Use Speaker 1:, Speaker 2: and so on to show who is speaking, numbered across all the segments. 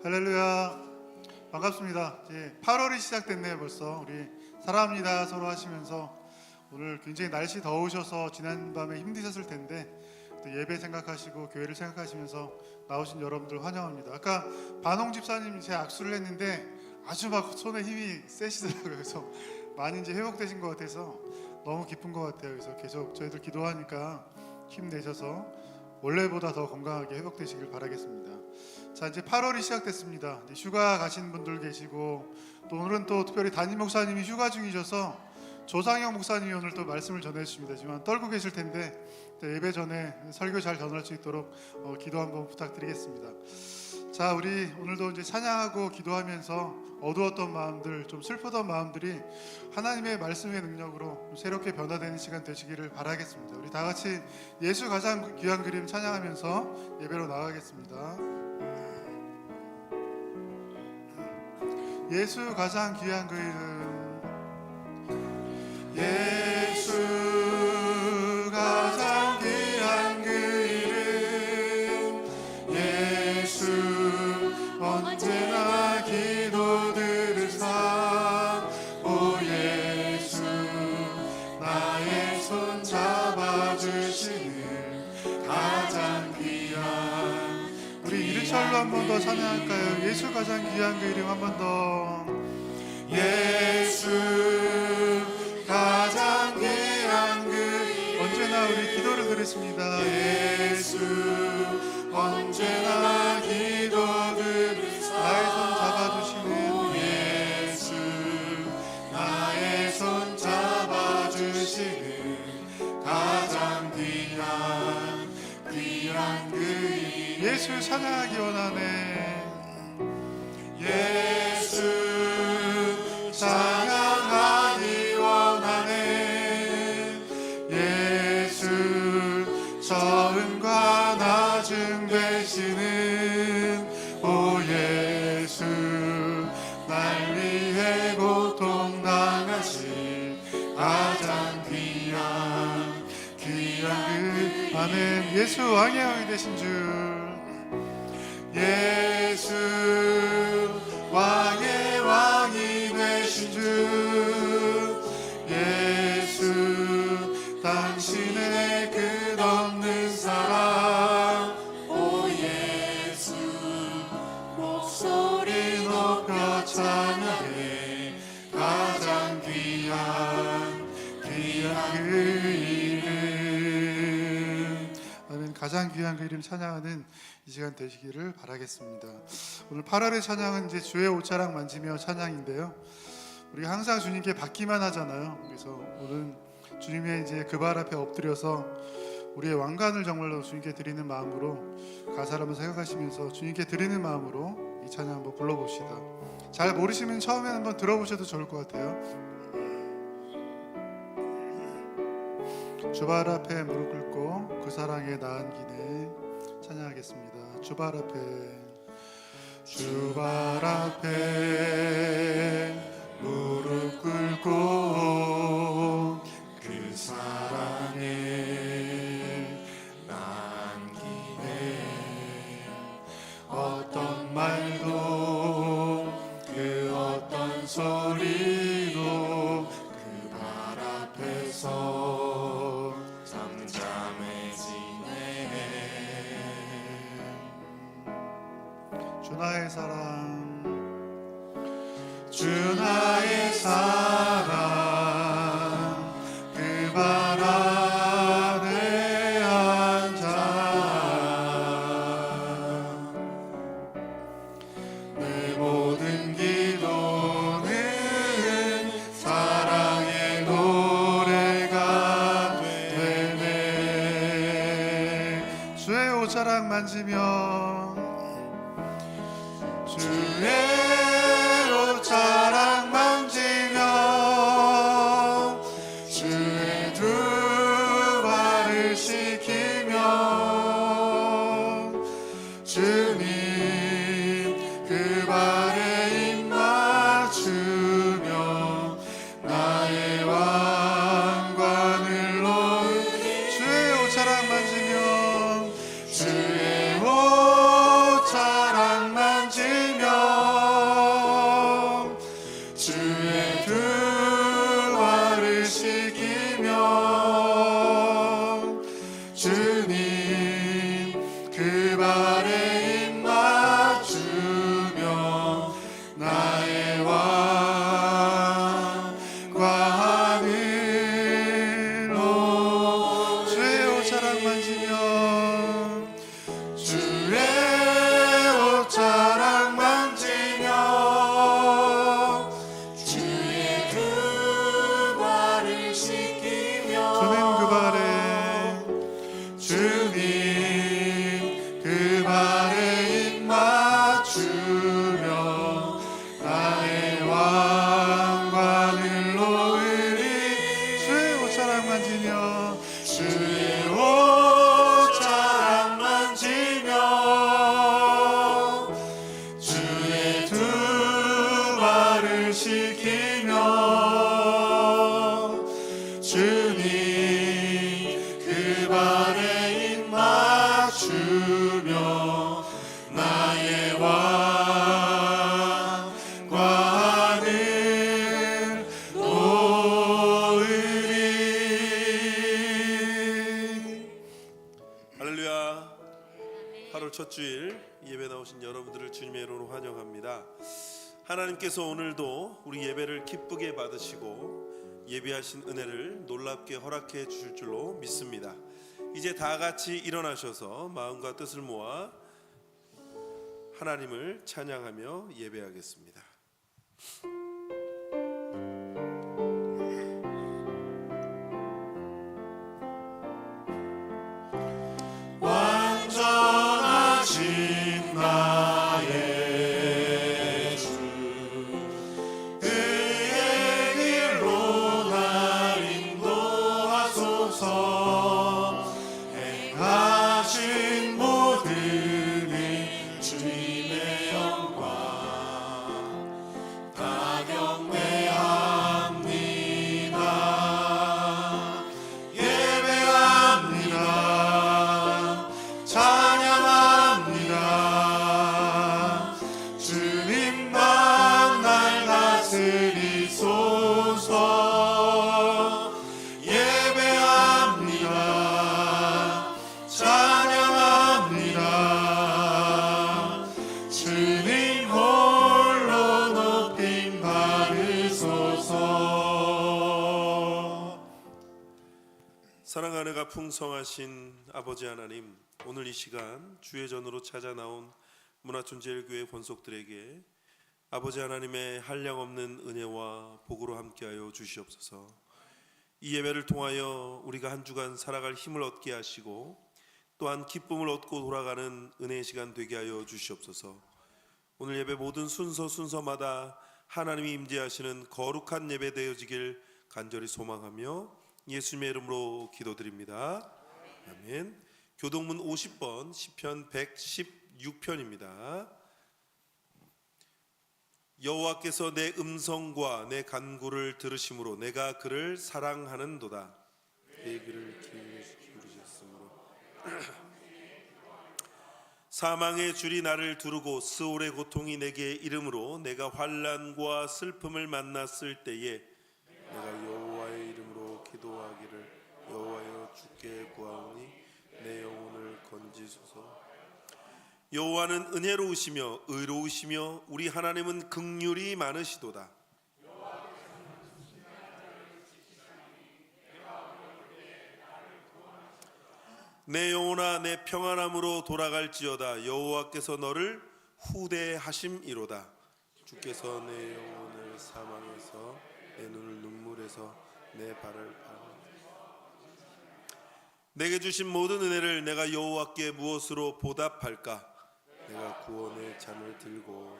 Speaker 1: 할렐루야. 반갑습니다. 이제 8월이 시작됐네요. 벌써 우리 사랑합니다 서로 하시면서 오늘 굉장히 날씨 더우셔서 지난밤에 힘드셨을 텐데 또 예배 생각하시고 교회를 생각하시면서 나오신 여러분들 환영합니다. 아까 반홍 집사님이 제 악수를 했는데 아주 막 손에 힘이 세시더라고요. 그래서 많이 이제 회복되신 것 같아서 너무 기쁜 것 같아요. 그래서 계속 저희들 기도하니까 힘내셔서 원래보다 더 건강하게 회복되시길 바라겠습니다. 자, 이제 8월이 시작됐습니다. 이제 휴가 가신 분들 계시고 또 오늘은 또 특별히 담임 목사님이 휴가 중이셔서 조상영 목사님이 오늘 또 말씀을 전해주십니다지만 떨고 계실 텐데 예배 전에 설교 잘 전할 수 있도록 기도 한번 부탁드리겠습니다. 자, 우리 오늘도 이제 찬양하고 기도하면서 어두웠던 마음들, 좀 슬프던 마음들이 하나님의 말씀의 능력으로 좀 새롭게 변화되는 시간 되시기를 바라겠습니다. 우리 다 같이 예수 가장 귀한 그림 찬양하면서 예배로 나가겠습니다. 예수 가장 귀한 그림, 예수 가장 귀한 그 이름, 예수 언제나 기도 들으사, 오 예수 나의 손 잡아주시는 가장 귀한. 우리 이르철로 한 번 더 찬양할까요? 예수 가장 귀한 그 이름 한 번 더. 예수 가장 귀한 그 이름, 언제나 우리 기도를 드렸습니다. 예수 언제나 기도 들으사, 나의 손 잡아주시는 예수 나의 손 잡아주시는 가장 귀한 그 이름. 예수 찬양하기 원하네. 예수 찬양하기 원하네. 예수 처음과 나중 되시는 오 예수 날 위해 고통당하신 가장 귀한 그 아멘. 예수 왕의 왕이 되신 주, 예수 왕의 왕이 되신 주, 예수 당신의 끝없는 사랑, 오 예수 목소리 높여 찬양해 가장 귀한 그 이름. 아멘. 가장 귀한 그 이름 찬양하는 이 시간 되시기를 바라겠습니다. 오늘 8월의 찬양은 이제 주의 옷자락 만지며 찬양인데요. 우리가 항상 주님께 받기만 하잖아요. 그래서 오늘 주님의 이제 그 발 앞에 엎드려서 우리의 왕관을 정말로 주님께 드리는 마음으로 가사를 한번 생각하시면서 주님께 드리는 마음으로 이 찬양 한번 불러봅시다. 잘 모르시면 처음에 한번 들어보셔도 좋을 것 같아요. 주발 앞에 무릎 꿇고 그 사랑에 나은 기네 찬양하겠습니다. 주발 앞에 무릎 꿇고 그 사랑에 남기네. 어떤 말도 그 어떤 소리도 그 발 앞에서 잠잠해지네. 주 나의 사랑, 주 나의 사랑, 그 발 아래 앉아 내 모든 기도는 사랑의 노래가 되네. 주의 옷자락 만지며, 주의 옷자락 만지며, 주의 두 발을 씻기며, 주님 그 발에 입 맞추
Speaker 2: 시키며 주님 그 발에 입 맞추며 나의 왕과 하늘 놓으리. 할렐루야. 8월 첫 주일 예배 나오신 여러분들을 주님의 이름으로 환영합니다. 하나님께서 오늘도 우리 예배를 기쁘게 받으시고 예배하신 은혜를 놀랍게 허락해 주실 줄로 믿습니다. 이제 다 같이 일어나셔서 마음과 뜻을 모아 하나님을 찬양하며 예배하겠습니다. 완전하신 나의 사랑하느가 풍성하신 아버지 하나님, 오늘 이 시간 주의 전으로 찾아 나온 문화촌제일교회 권속들에게 아버지 하나님의 한량없는 은혜와 복으로 함께하여 주시옵소서. 이 예배를 통하여 우리가 한 주간 살아갈 힘을 얻게 하시고 또한 기쁨을 얻고 돌아가는 은혜의 시간 되게 하여 주시옵소서. 오늘 예배 모든 순서마다 하나님이 임재하시는 거룩한 예배 되어지길 간절히 소망하며 예수님의 이름으로 기도드립니다. 아멘. 교동문 50번 시편 116편입니다. 여호와께서 내 음성과 내 간구를 들으심으로 내가 그를 사랑하는도다. 내 귀를 기울이셨으므로 사망의 줄이 나를 두르고 스올의 고통이 내게 이름으로 내가 환난과 슬픔을 만났을 때에 내가 여호와의 이름으로 기도하기를 여호와여 주께 구하오니 내 영혼을 건지소서. 여호와는 은혜로우시며 의로우시며 우리 하나님은 긍휼이 많으시도다. 내 영혼아 내 평안함으로 돌아갈지어다. 여호와께서 너를 후대하심이로다. 주께서 내 영혼을 사망에서 내 눈을 눈물에서 내 발을 내게 주신 모든 은혜를 내가 여호와께 무엇으로 보답할까? 내가 구원의 잔을 들고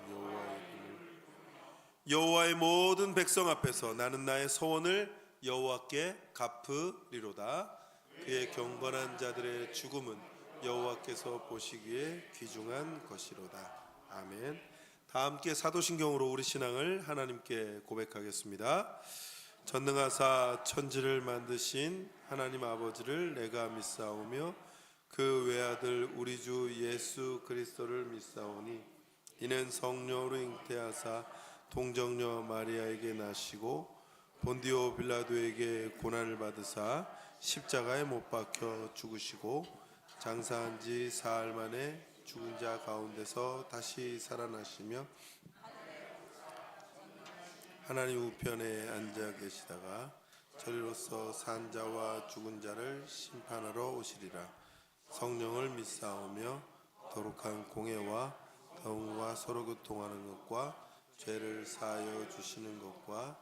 Speaker 2: 여호와의 모든 백성 앞에서 나는 나의 서원을 여호와께 갚으리로다. 그의 경건한 자들의 죽음은 여호와께서 보시기에 귀중한 것이로다. 아멘. 다 함께 사도신경으로 우리 신앙을 하나님께 고백하겠습니다. 전능하사 천지를 만드신 하나님 아버지를 내가 믿사오며 그 외아들 우리 주 예수 그리스도를 믿사오니 이는 성령으로 잉태하사 동정녀 마리아에게 나시고 본디오 빌라도에게 고난을 받으사 십자가에 못 박혀 죽으시고 장사한 지 사흘 만에 죽은 자 가운데서 다시 살아나시며 하나님 우편에 앉아 계시다가 저리로서 산 자와 죽은 자를 심판하러 오시리라. 성령을 믿사오며 거룩한 공회와 더움과 서로 교통하는 것과 죄를 사하여 주시는 것과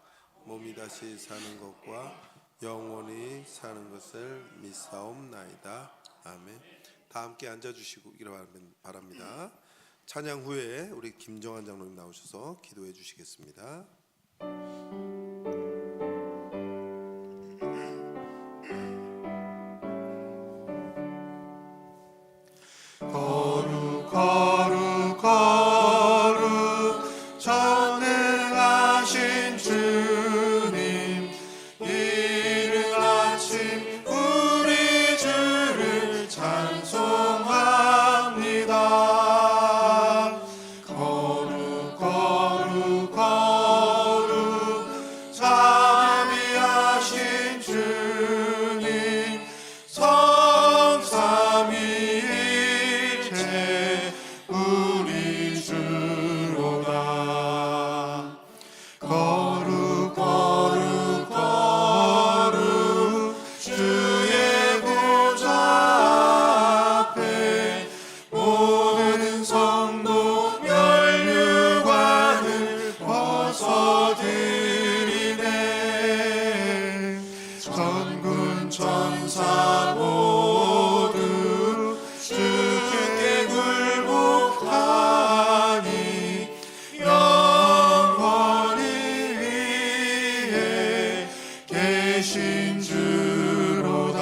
Speaker 2: 몸이 다시 사는 것과 영원히 사는 것을 믿사옵나이다. 아멘. 다 함께 앉아주시기 바랍니다. 찬양 후에 우리 김정한 장로님 나오셔서 기도해 주시겠습니다.
Speaker 1: 거룩 거룩 거룩 전능한 드리네. 전군 천사 모두 주께 굴복하니 영원히 위에 계신 주로다.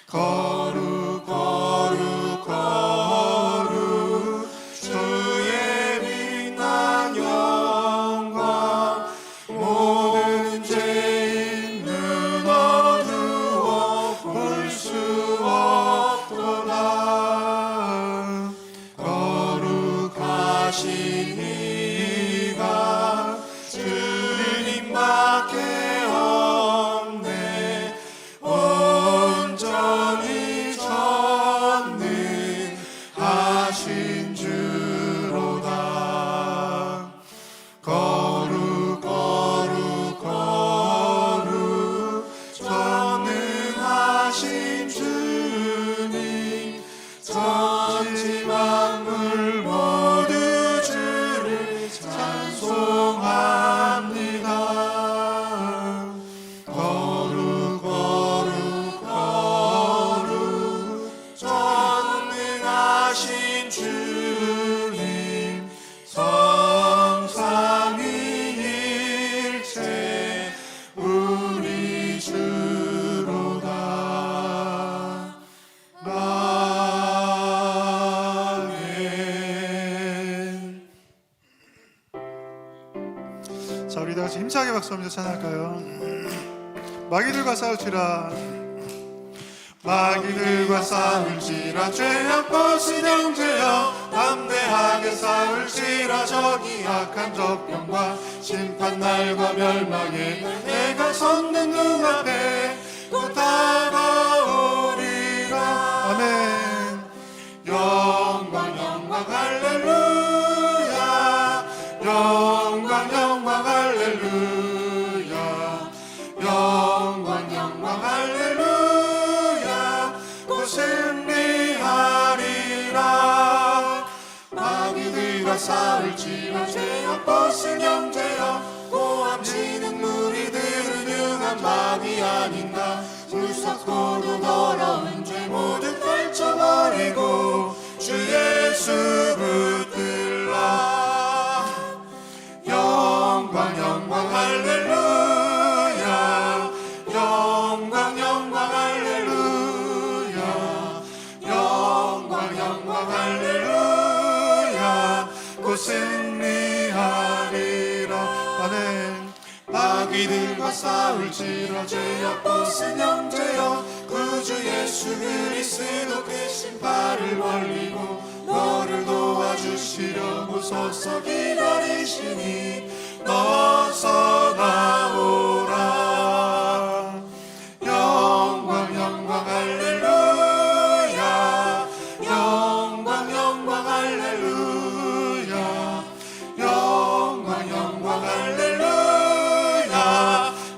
Speaker 1: 거룩 거룩 거룩 주의 빛난 영광. 모든 죄인 눈 어두워 볼 수 없도다. 거룩하신 이가 주님밖에 없네. 온전히 전능하신 주로다. 거룩 거룩 거룩 전능하신 주님. 천지 만물 모두 주를 찬송합니다. 거룩 거룩 거룩 전능하신 주님. 성삼위일체 우리 주로다. 아멘. 자, 우리 다 같이 힘차게 박수하면서 찬양할까요? 마귀들과 싸울지라. 마귀들과 싸울지라. 죄악 벗은 형제여 담대하게 싸울지라. 저기 악한 적병과 심판날과 멸망에 내가 섰는 눈앞에 곧 다가오리라. 아멘. 영광 영광 할렐루야. 영광 영광 할렐루야. 영광 영광 할렐루야. 곧 승리하리라. 마귀들과 싸울지라. 죄악 벗은 형제여 고함치는 무리들은 흉한 마귀 아닌가. 무섭고도 더러운 죄 모두 떨쳐버리고 주 예수 붙들라. 영광 영광 할렐루야. 영광 영광 할렐루야. 영광 영광 할렐루야. 곧 승리하리라. 아멘. 마귀들과 싸울지라. 죄악 벗은 형제여 구주 예수 그리스도 그 신발을 벌리고 너를 도와주시려고 서서 기다리시니 어서 나오라. 영광 영광 할렐루야. 영광 영광 할렐루야. 영광 영광 할렐루야.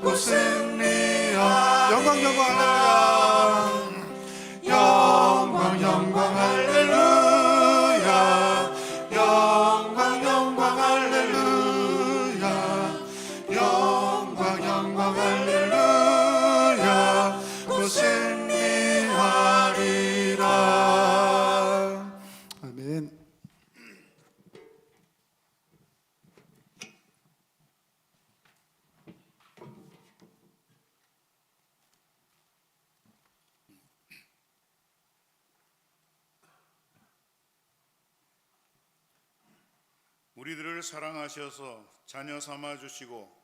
Speaker 1: 곧 승리하. 영광 영광 할렐루야. 영광 영광 할렐루야. 영광 영광 할렐루야. 영광 영광 할렐루야. 곧 승리하리라. 아멘.
Speaker 3: 우리들을 사랑하셔서 자녀 삼아 주시고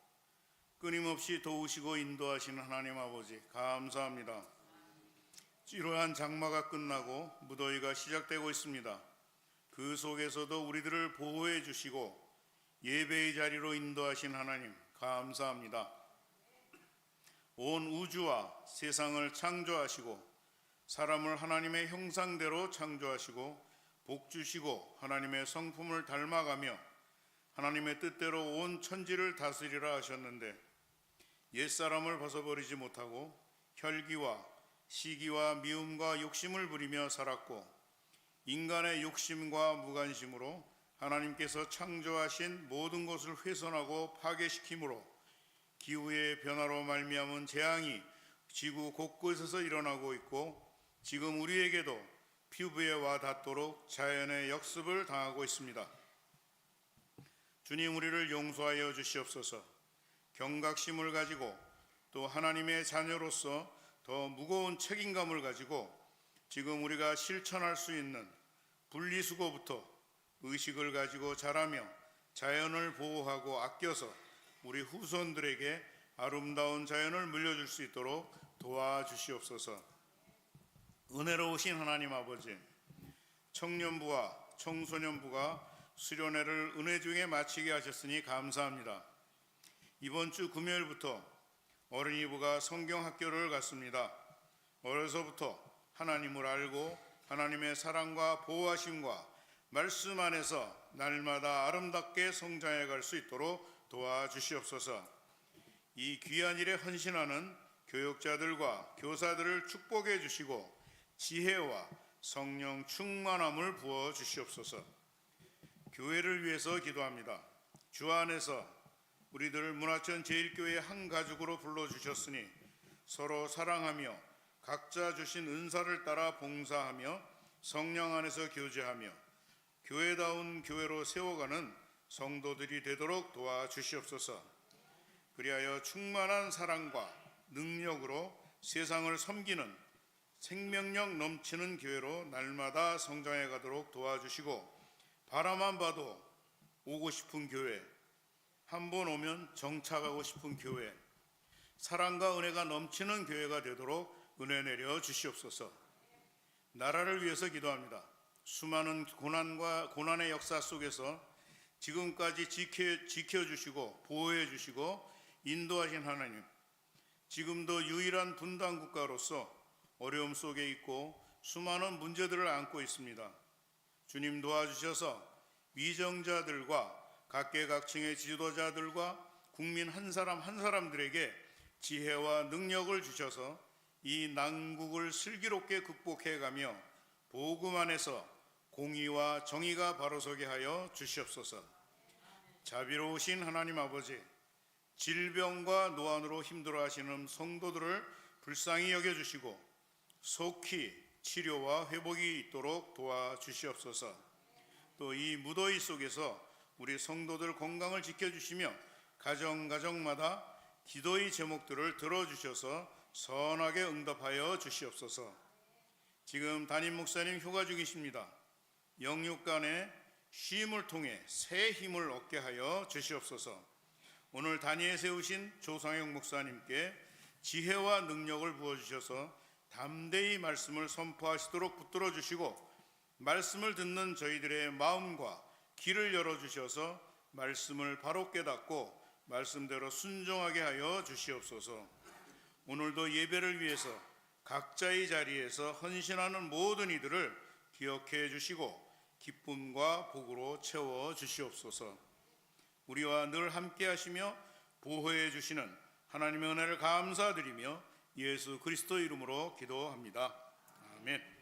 Speaker 3: 끊임없이 도우시고 인도하시는 하나님 아버지 감사합니다. 찌르한 장마가 끝나고 무더위가 시작되고 있습니다. 그 속에서도 우리들을 보호해 주시고 예배의 자리로 인도하신 하나님 감사합니다. 온 우주와 세상을 창조하시고 사람을 하나님의 형상대로 창조하시고 복 주시고 하나님의 성품을 닮아가며 하나님의 뜻대로 온 천지를 다스리라 하셨는데 옛사람을 벗어버리지 못하고 혈기와 시기와 미움과 욕심을 부리며 살았고 인간의 욕심과 무관심으로 하나님께서 창조하신 모든 것을 훼손하고 파괴시키므로 기후의 변화로 말미암은 재앙이 지구 곳곳에서 일어나고 있고 지금 우리에게도 피부에 와 닿도록 자연의 역습을 당하고 있습니다. 주님, 우리를 용서하여 주시옵소서. 경각심을 가지고 또 하나님의 자녀로서 더 무거운 책임감을 가지고 지금 우리가 실천할 수 있는 분리수거부터 의식을 가지고 자라며 자연을 보호하고 아껴서 우리 후손들에게 아름다운 자연을 물려줄 수 있도록 도와주시옵소서. 은혜로우신 하나님 아버지, 청년부와 청소년부가 수련회를 은혜 중에 마치게 하셨으니 감사합니다. 이번 주 금요일부터 어린이부가 성경학교를 갔습니다. 어려서부터 하나님을 알고 하나님의 사랑과 보호하심과 말씀 안에서 날마다 아름답게 성장해 갈 수 있도록 도와주시옵소서. 이 귀한 일에 헌신하는 교육자들과 교사들을 축복해 주시고 지혜와 성령 충만함을 부어 주시옵소서. 교회를 위해서 기도합니다. 주 안에서 우리들을 문화천 제1교회 한 가족으로 불러주셨으니 서로 사랑하며 각자 주신 은사를 따라 봉사하며 성령 안에서 교제하며 교회다운 교회로 세워가는 성도들이 되도록 도와주시옵소서. 그리하여 충만한 사랑과 능력으로 세상을 섬기는 생명력 넘치는 교회로 날마다 성장해 가도록 도와주시고 바라만 봐도 오고 싶은 교회, 한 번 오면 정착하고 싶은 교회, 사랑과 은혜가 넘치는 교회가 되도록 은혜 내려 주시옵소서. 나라를 위해서 기도합니다. 수많은 고난의 역사 속에서 지금까지 지켜주시고 보호해주시고 인도하신 하나님, 지금도 유일한 분단 국가로서 어려움 속에 있고 수많은 문제들을 안고 있습니다. 주님 도와주셔서 위정자들과 각계각층의 지도자들과 국민 한 사람 한 사람들에게 지혜와 능력을 주셔서 이 난국을 슬기롭게 극복해가며 복음 안에서 공의와 정의가 바로서게 하여 주시옵소서. 자비로우신 하나님 아버지, 질병과 노안으로 힘들어하시는 성도들을 불쌍히 여겨주시고 속히 치료와 회복이 있도록 도와주시옵소서. 또 이 무더위 속에서 우리 성도들 건강을 지켜주시며 가정마다 기도의 제목들을 들어주셔서 선하게 응답하여 주시옵소서. 지금 담임 목사님 휴가 중이십니다. 영육간의 쉼을 통해 새 힘을 얻게 하여 주시옵소서. 오늘 단위에 세우신 조상영 목사님께 지혜와 능력을 부어주셔서 담대히 말씀을 선포하시도록 붙들어 주시고 말씀을 듣는 저희들의 마음과 귀를 열어주셔서 말씀을 바로 깨닫고 말씀대로 순종하게 하여 주시옵소서. 오늘도 예배를 위해서 각자의 자리에서 헌신하는 모든 이들을 기억해 주시고 기쁨과 복으로 채워 주시옵소서. 우리와 늘 함께 하시며 보호해 주시는 하나님의 은혜를 감사드리며 예수 그리스도 이름으로 기도합니다. 아멘.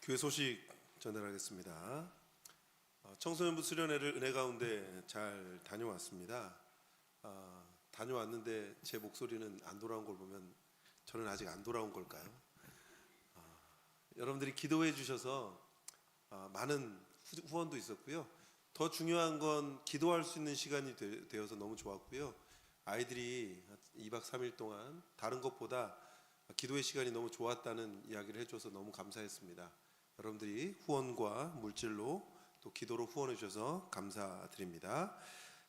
Speaker 2: 교회 소식 전달하겠습니다. 청소년부 수련회를 은혜 가운데 잘 다녀왔습니다. 다녀왔는데 제 목소리는 안 돌아온 걸 보면 저는 아직 안 돌아온 걸까요? 여러분들이 기도해 주셔서 많은 후원도 있었고요. 더 중요한 건 기도할 수 있는 시간이 되어서 너무 좋았고요. 아이들이 2박 3일 동안 다른 것보다 기도의 시간이 너무 좋았다는 이야기를 해줘서 너무 감사했습니다. 여러분들이 후원과 물질로 또 기도로 후원해 주셔서 감사드립니다.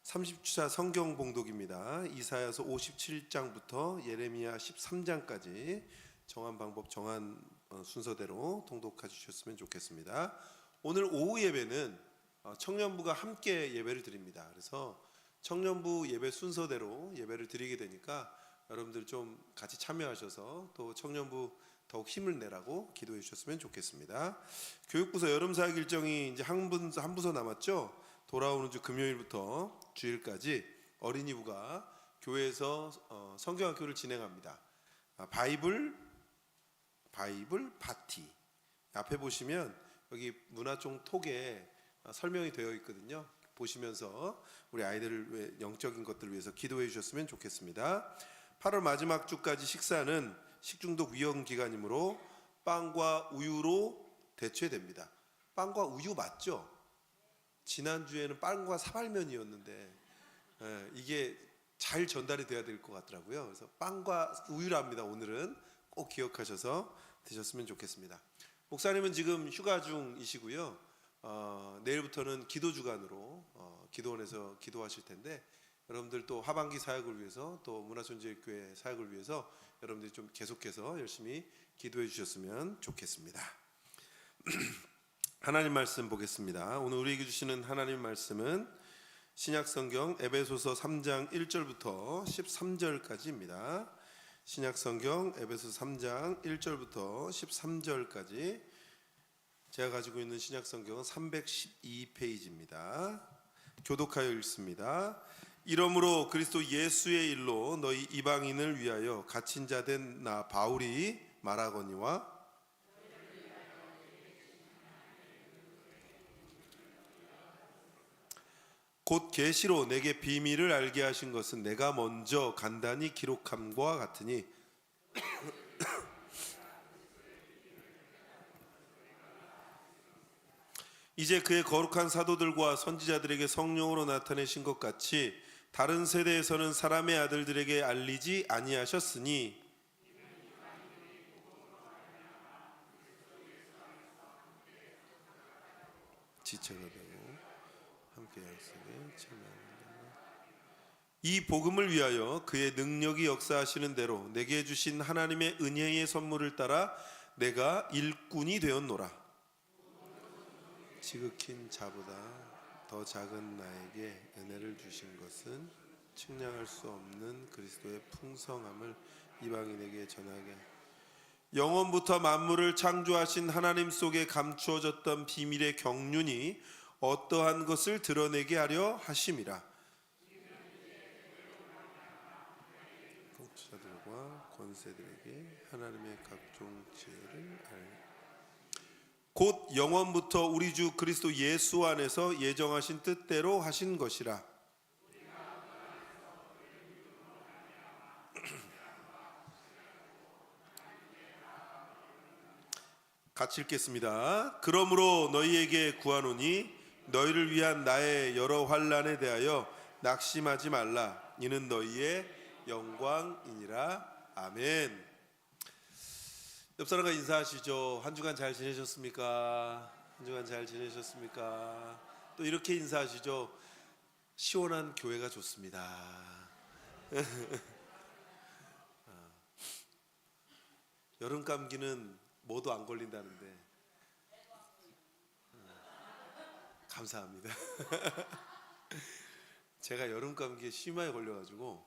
Speaker 2: 30주차 성경 봉독입니다. 이사야서 57장부터 예레미야 13장까지 정한 방법, 정한 순서대로 통독해 주셨으면 좋겠습니다. 오늘 오후 예배는 청년부가 함께 예배를 드립니다. 그래서 청년부 예배 순서대로 예배를 드리게 되니까 여러분들 좀 같이 참여하셔서 또 청년부 더욱 힘을 내라고 기도해 주셨으면 좋겠습니다. 교육부서 여름 사역 일정이 이제 한 부서 남았죠. 돌아오는 주 금요일부터 주일까지 어린이부가 교회에서 성경학교를 진행합니다. 바이블 파티 앞에 보시면 여기 문화총 톡에 설명이 되어 있거든요. 보시면서 우리 아이들을 영적인 것들을 위해서 기도해 주셨으면 좋겠습니다. 8월 마지막 주까지 식사는 식중독 위험 기간이므로 빵과 우유로 대체됩니다. 빵과 우유 맞죠? 지난주에는 빵과 사발면이었는데 이게 잘 전달이 돼야 될 것 같더라고요. 그래서 빵과 우유랍니다. 오늘은 꼭 기억하셔서 드셨으면 좋겠습니다. 목사님은 지금 휴가 중이시고요. 내일부터는 기도 주간으로 기도원에서 기도하실 텐데 여러분들 또 하반기 사역을 위해서 또 문화촌제일교회 사역을 위해서 여러분들이 좀 계속해서 열심히 기도해 주셨으면 좋겠습니다. 하나님 말씀 보겠습니다. 오늘 우리에게 주시는 하나님 말씀은 신약성경 에베소서 3장 1절부터 13절까지입니다. 신약성경 에베소서 3장 1절부터 13절까지 제가 가지고 있는 신약성경은 312페이지입니다. 교독하여 읽습니다. 이러므로 그리스도 예수의 일로 너희 이방인을 위하여 갇힌 자 된 나 바울이 말하거니와 곧 계시로 내게 비밀을 알게 하신 것은 내가 먼저 간단히 기록함과 같으니 이제 그의 거룩한 사도들과 선지자들에게 성령으로 나타내신 것 같이 다른 세대에서는 사람의 아들들에게 알리지 아니하셨으니 지체가 되고 함께 약속에 참여합니다. 이 복음을 위하여 그의 능력이 역사하시는 대로 내게 주신 하나님의 은혜의 선물을 따라 내가 일꾼이 되었노라. 지극힌 자보다 더 작은 나에게 은혜를 주신 것은 측량할 수 없는 그리스도의 풍성함을 이방인에게 전하게 영원부터 만물을 창조하신 하나님 속에 감추어졌던 비밀의 경륜이 어떠한 것을 드러내게 하려 하심이라. 통치자들과 권세들에게 하나님의 각종 지혜를 곧 영원부터 우리 주 그리스도 예수 안에서 예정하신 뜻대로 하신 것이라. 같이 읽겠습니다. 그러므로 너희에게 구하노니 너희를 위한 나의 여러 환난에 대하여 낙심하지 말라. 이는 너희의 영광이니라. 아멘. 옆 사람과 인사하시죠. 한 주간 잘 지내셨습니까? 한 주간 잘 지내셨습니까? 또 이렇게 인사하시죠. 시원한 교회가 좋습니다. 여름 감기는 뭐도 안 걸린다는데 감사합니다. 제가 여름 감기에 심하게 걸려가지고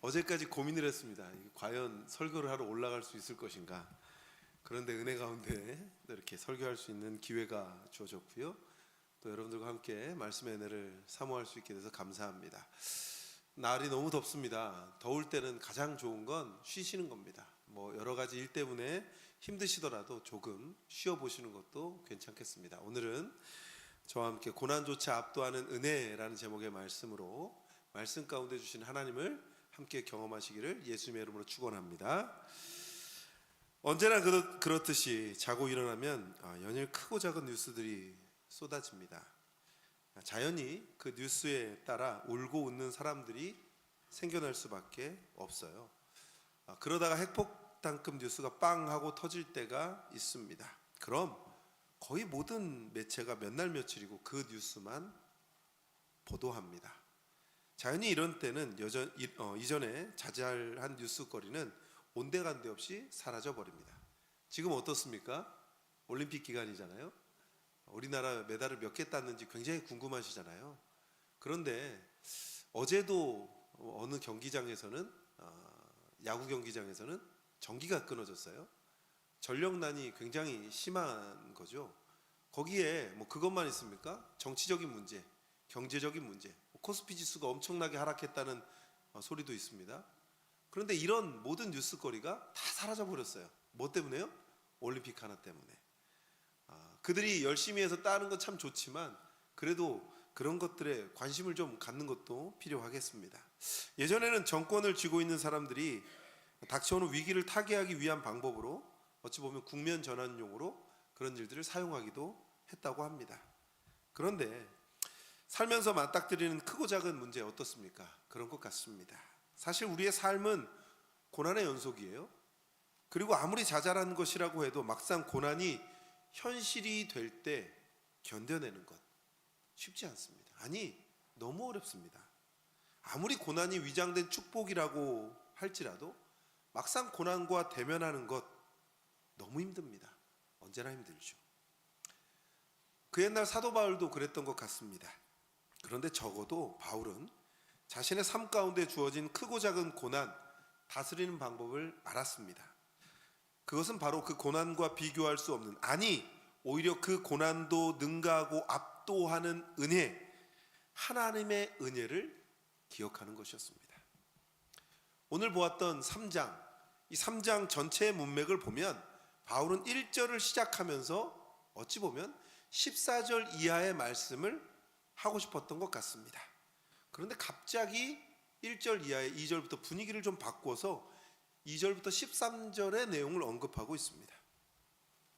Speaker 2: 어제까지 고민을 했습니다. 과연 설교를 하러 올라갈 수 있을 것인가. 그런데 은혜 가운데 이렇게 설교할 수 있는 기회가 주어졌고요. 또 여러분들과 함께 말씀의 은혜를 사모할 수 있게 돼서 감사합니다. 날이 너무 덥습니다. 더울 때는 가장 좋은 건 쉬시는 겁니다. 뭐 여러 가지 일 때문에 힘드시더라도 조금 쉬어보시는 것도 괜찮겠습니다. 오늘은 저와 함께 고난조차 압도하는 은혜라는 제목의 말씀으로 말씀 가운데 주신 하나님을 함께 경험하시기를 예수님의 이름으로 축원합니다. 언제나 그렇듯이 자고 일어나면 연일 크고 작은 뉴스들이 쏟아집니다. 자연히 그 뉴스에 따라 울고 웃는 사람들이 생겨날 수밖에 없어요. 그러다가 핵폭탄급 뉴스가 빵 하고 터질 때가 있습니다. 그럼 거의 모든 매체가 몇 날 며칠이고 그 뉴스만 보도합니다. 자연히 이런 때는 이전에 자잘한 뉴스거리는 온데간데 없이 사라져 버립니다. 지금 어떻습니까? 올림픽 기간이잖아요. 우리나라 메달을 몇 개 땄는지 굉장히 궁금하시잖아요. 그런데 어제도 어느 경기장에서는 야구 경기장에서는 전기가 끊어졌어요. 전력난이 굉장히 심한 거죠. 거기에 뭐 그것만 있습니까? 정치적인 문제, 경제적인 문제, 코스피 지수가 엄청나게 하락했다는 소리도 있습니다. 그런데 이런 모든 뉴스거리가 다 사라져 버렸어요. 뭐 때문에요? 올림픽 하나 때문에. 그들이 열심히 해서 따는 건 참 좋지만 그래도 그런 것들에 관심을 좀 갖는 것도 필요하겠습니다. 예전에는 정권을 쥐고 있는 사람들이 닥쳐오는 위기를 타개하기 위한 방법으로 어찌 보면 국면 전환용으로 그런 일들을 사용하기도 했다고 합니다. 그런데 살면서 맞닥뜨리는 크고 작은 문제 어떻습니까? 그런 것 같습니다. 사실 우리의 삶은 고난의 연속이에요. 그리고 아무리 자잘한 것이라고 해도 막상 고난이 현실이 될 때 견뎌내는 것 쉽지 않습니다. 아니, 너무 어렵습니다. 아무리 고난이 위장된 축복이라고 할지라도 막상 고난과 대면하는 것 너무 힘듭니다. 언제나 힘들죠. 그 옛날 사도 바울도 그랬던 것 같습니다. 그런데 적어도 바울은 자신의 삶 가운데 주어진 크고 작은 고난 다스리는 방법을 알았습니다. 그것은 바로 그 고난과 비교할 수 없는, 아니 오히려 그 고난도 능가하고 압도하는 은혜, 하나님의 은혜를 기억하는 것이었습니다. 오늘 보았던 3장, 이 3장 전체의 문맥을 보면 바울은 1절을 시작하면서 어찌 보면 14절 이하의 말씀을 하고 싶었던 것 같습니다. 그런데 갑자기 1절 이하의 2절부터 분위기를 좀 바꿔서 2절부터 13절의 내용을 언급하고 있습니다.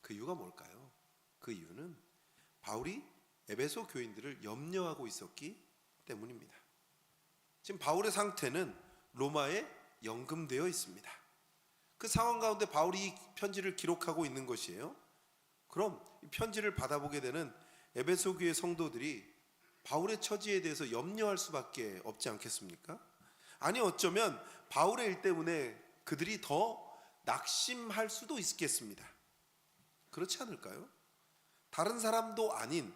Speaker 2: 그 이유가 뭘까요? 그 이유는 바울이 에베소 교인들을 염려하고 있었기 때문입니다. 지금 바울의 상태는 로마에 연금되어 있습니다. 그 상황 가운데 바울이 이 편지를 기록하고 있는 것이에요. 그럼 이 편지를 받아보게 되는 에베소 교회 성도들이 바울의 처지에 대해서 염려할 수밖에 없지 않겠습니까? 아니 어쩌면 바울의 일 때문에 그들이 더 낙심할 수도 있겠습니다. 그렇지 않을까요? 다른 사람도 아닌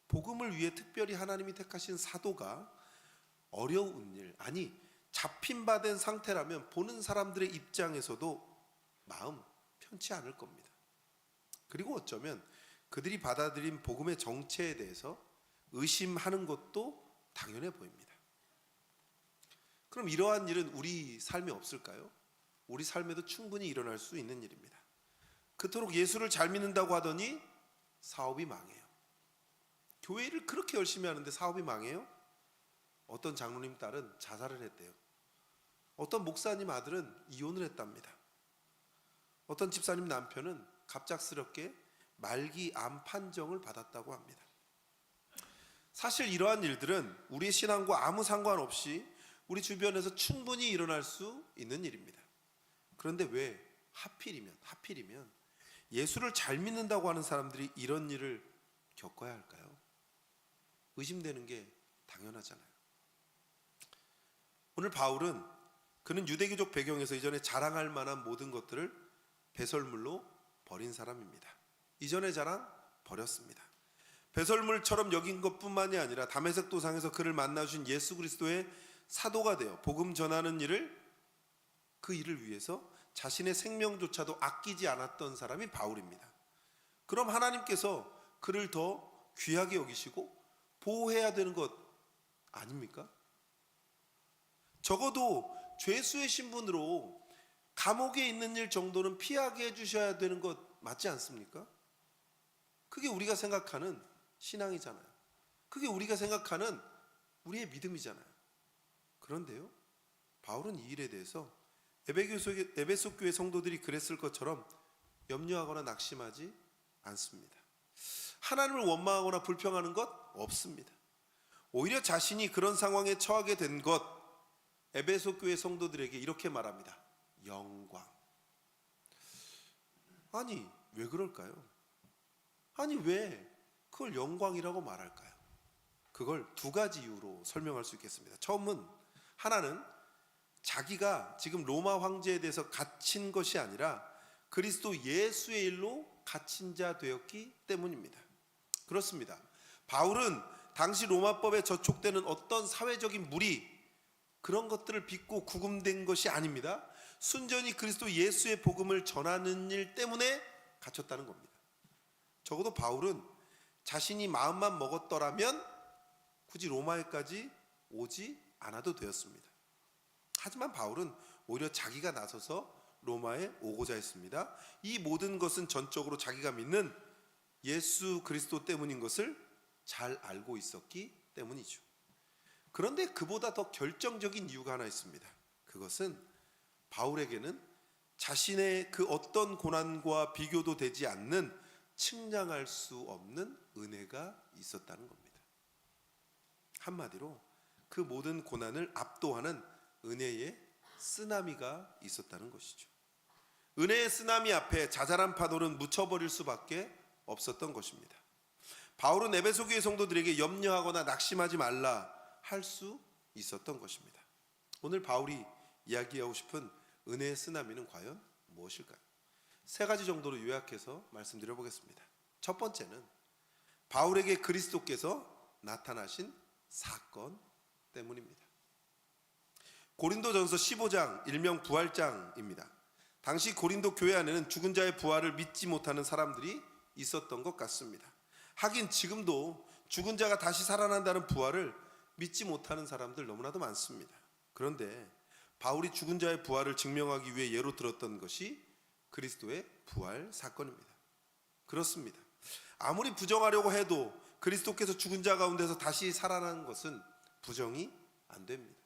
Speaker 2: 복음을 위해 특별히 하나님이 택하신 사도가 어려운 일, 아니 잡힌 바 된 상태라면 보는 사람들의 입장에서도 마음 편치 않을 겁니다. 그리고 어쩌면 그들이 받아들인 복음의 정체에 대해서 의심하는 것도 당연해 보입니다. 그럼 이러한 일은 우리 삶에 없을까요? 우리 삶에도 충분히 일어날 수 있는 일입니다. 그토록 예수를 잘 믿는다고 하더니 사업이 망해요. 교회를 그렇게 열심히 하는데 사업이 망해요? 어떤 장로님 딸은 자살을 했대요. 어떤 목사님 아들은 이혼을 했답니다. 어떤 집사님 남편은 갑작스럽게 말기 암 판정을 받았다고 합니다. 사실 이러한 일들은 우리의 신앙과 아무 상관없이 우리 주변에서 충분히 일어날 수 있는 일입니다. 그런데 왜 하필이면 예수를 잘 믿는다고 하는 사람들이 이런 일을 겪어야 할까요? 의심되는 게 당연하잖아요. 오늘 바울은 그는 유대교적 배경에서 이전에 자랑할 만한 모든 것들을 배설물로 버린 사람입니다. 이전의 자랑 버렸습니다. 배설물처럼 여긴 것뿐만이 아니라 다메섹 도상에서 그를 만나주신 예수 그리스도의 사도가 되어 복음 전하는 그 일을 위해서 자신의 생명조차도 아끼지 않았던 사람이 바울입니다. 그럼 하나님께서 그를 더 귀하게 여기시고 보호해야 되는 것 아닙니까? 적어도 죄수의 신분으로 감옥에 있는 일 정도는 피하게 해주셔야 되는 것 맞지 않습니까? 그게 우리가 생각하는 신앙이잖아요. 그게 우리가 생각하는 우리의 믿음이잖아요. 그런데요, 바울은 이 일에 대해서 에베소 교회 성도들이 그랬을 것처럼 염려하거나 낙심하지 않습니다. 하나님을 원망하거나 불평하는 것 없습니다. 오히려 자신이 그런 상황에 처하게 된 것, 에베소 교회 성도들에게 이렇게 말합니다. 영광. 아니 왜 그럴까요? 아니 왜 그걸 영광이라고 말할까요? 그걸 두 가지 이유로 설명할 수 있겠습니다. 처음은 하나는 자기가 지금 로마 황제에 대해서 갇힌 것이 아니라 그리스도 예수의 일로 갇힌 자 되었기 때문입니다. 그렇습니다. 바울은 당시 로마법에 저촉되는 어떤 사회적인 무리, 그런 것들을 빚고 구금된 것이 아닙니다. 순전히 그리스도 예수의 복음을 전하는 일 때문에 갇혔다는 겁니다. 적어도 바울은 자신이 마음만 먹었더라면 굳이 로마에까지 오지 않아도 되었습니다. 하지만 바울은 오히려 자기가 나서서 로마에 오고자 했습니다. 이 모든 것은 전적으로 자기가 믿는 예수 그리스도 때문인 것을 잘 알고 있었기 때문이죠. 그런데 그보다 더 결정적인 이유가 하나 있습니다. 그것은 바울에게는 자신의 그 어떤 고난과 비교도 되지 않는 측량할 수 없는 은혜가 있었다는 겁니다. 한마디로 그 모든 고난을 압도하는 은혜의 쓰나미가 있었다는 것이죠. 은혜의 쓰나미 앞에 자잘한 파도는 묻혀버릴 수밖에 없었던 것입니다. 바울은 에베소 교회 성도들에게 염려하거나 낙심하지 말라 할 수 있었던 것입니다. 오늘 바울이 이야기하고 싶은 은혜의 쓰나미는 과연 무엇일까요? 세 가지 정도로 요약해서 말씀드려 보겠습니다. 첫 번째는 바울에게 그리스도께서 나타나신 사건 때문입니다. 고린도전서 15장 일명 부활장입니다. 당시 고린도 교회 안에는 죽은 자의 부활을 믿지 못하는 사람들이 있었던 것 같습니다. 하긴 지금도 죽은 자가 다시 살아난다는 부활을 믿지 못하는 사람들 너무나도 많습니다. 그런데 바울이 죽은 자의 부활을 증명하기 위해 예로 들었던 것이 그리스도의 부활 사건입니다. 그렇습니다. 아무리 부정하려고 해도 그리스도께서 죽은 자 가운데서 다시 살아난 것은 부정이 안 됩니다.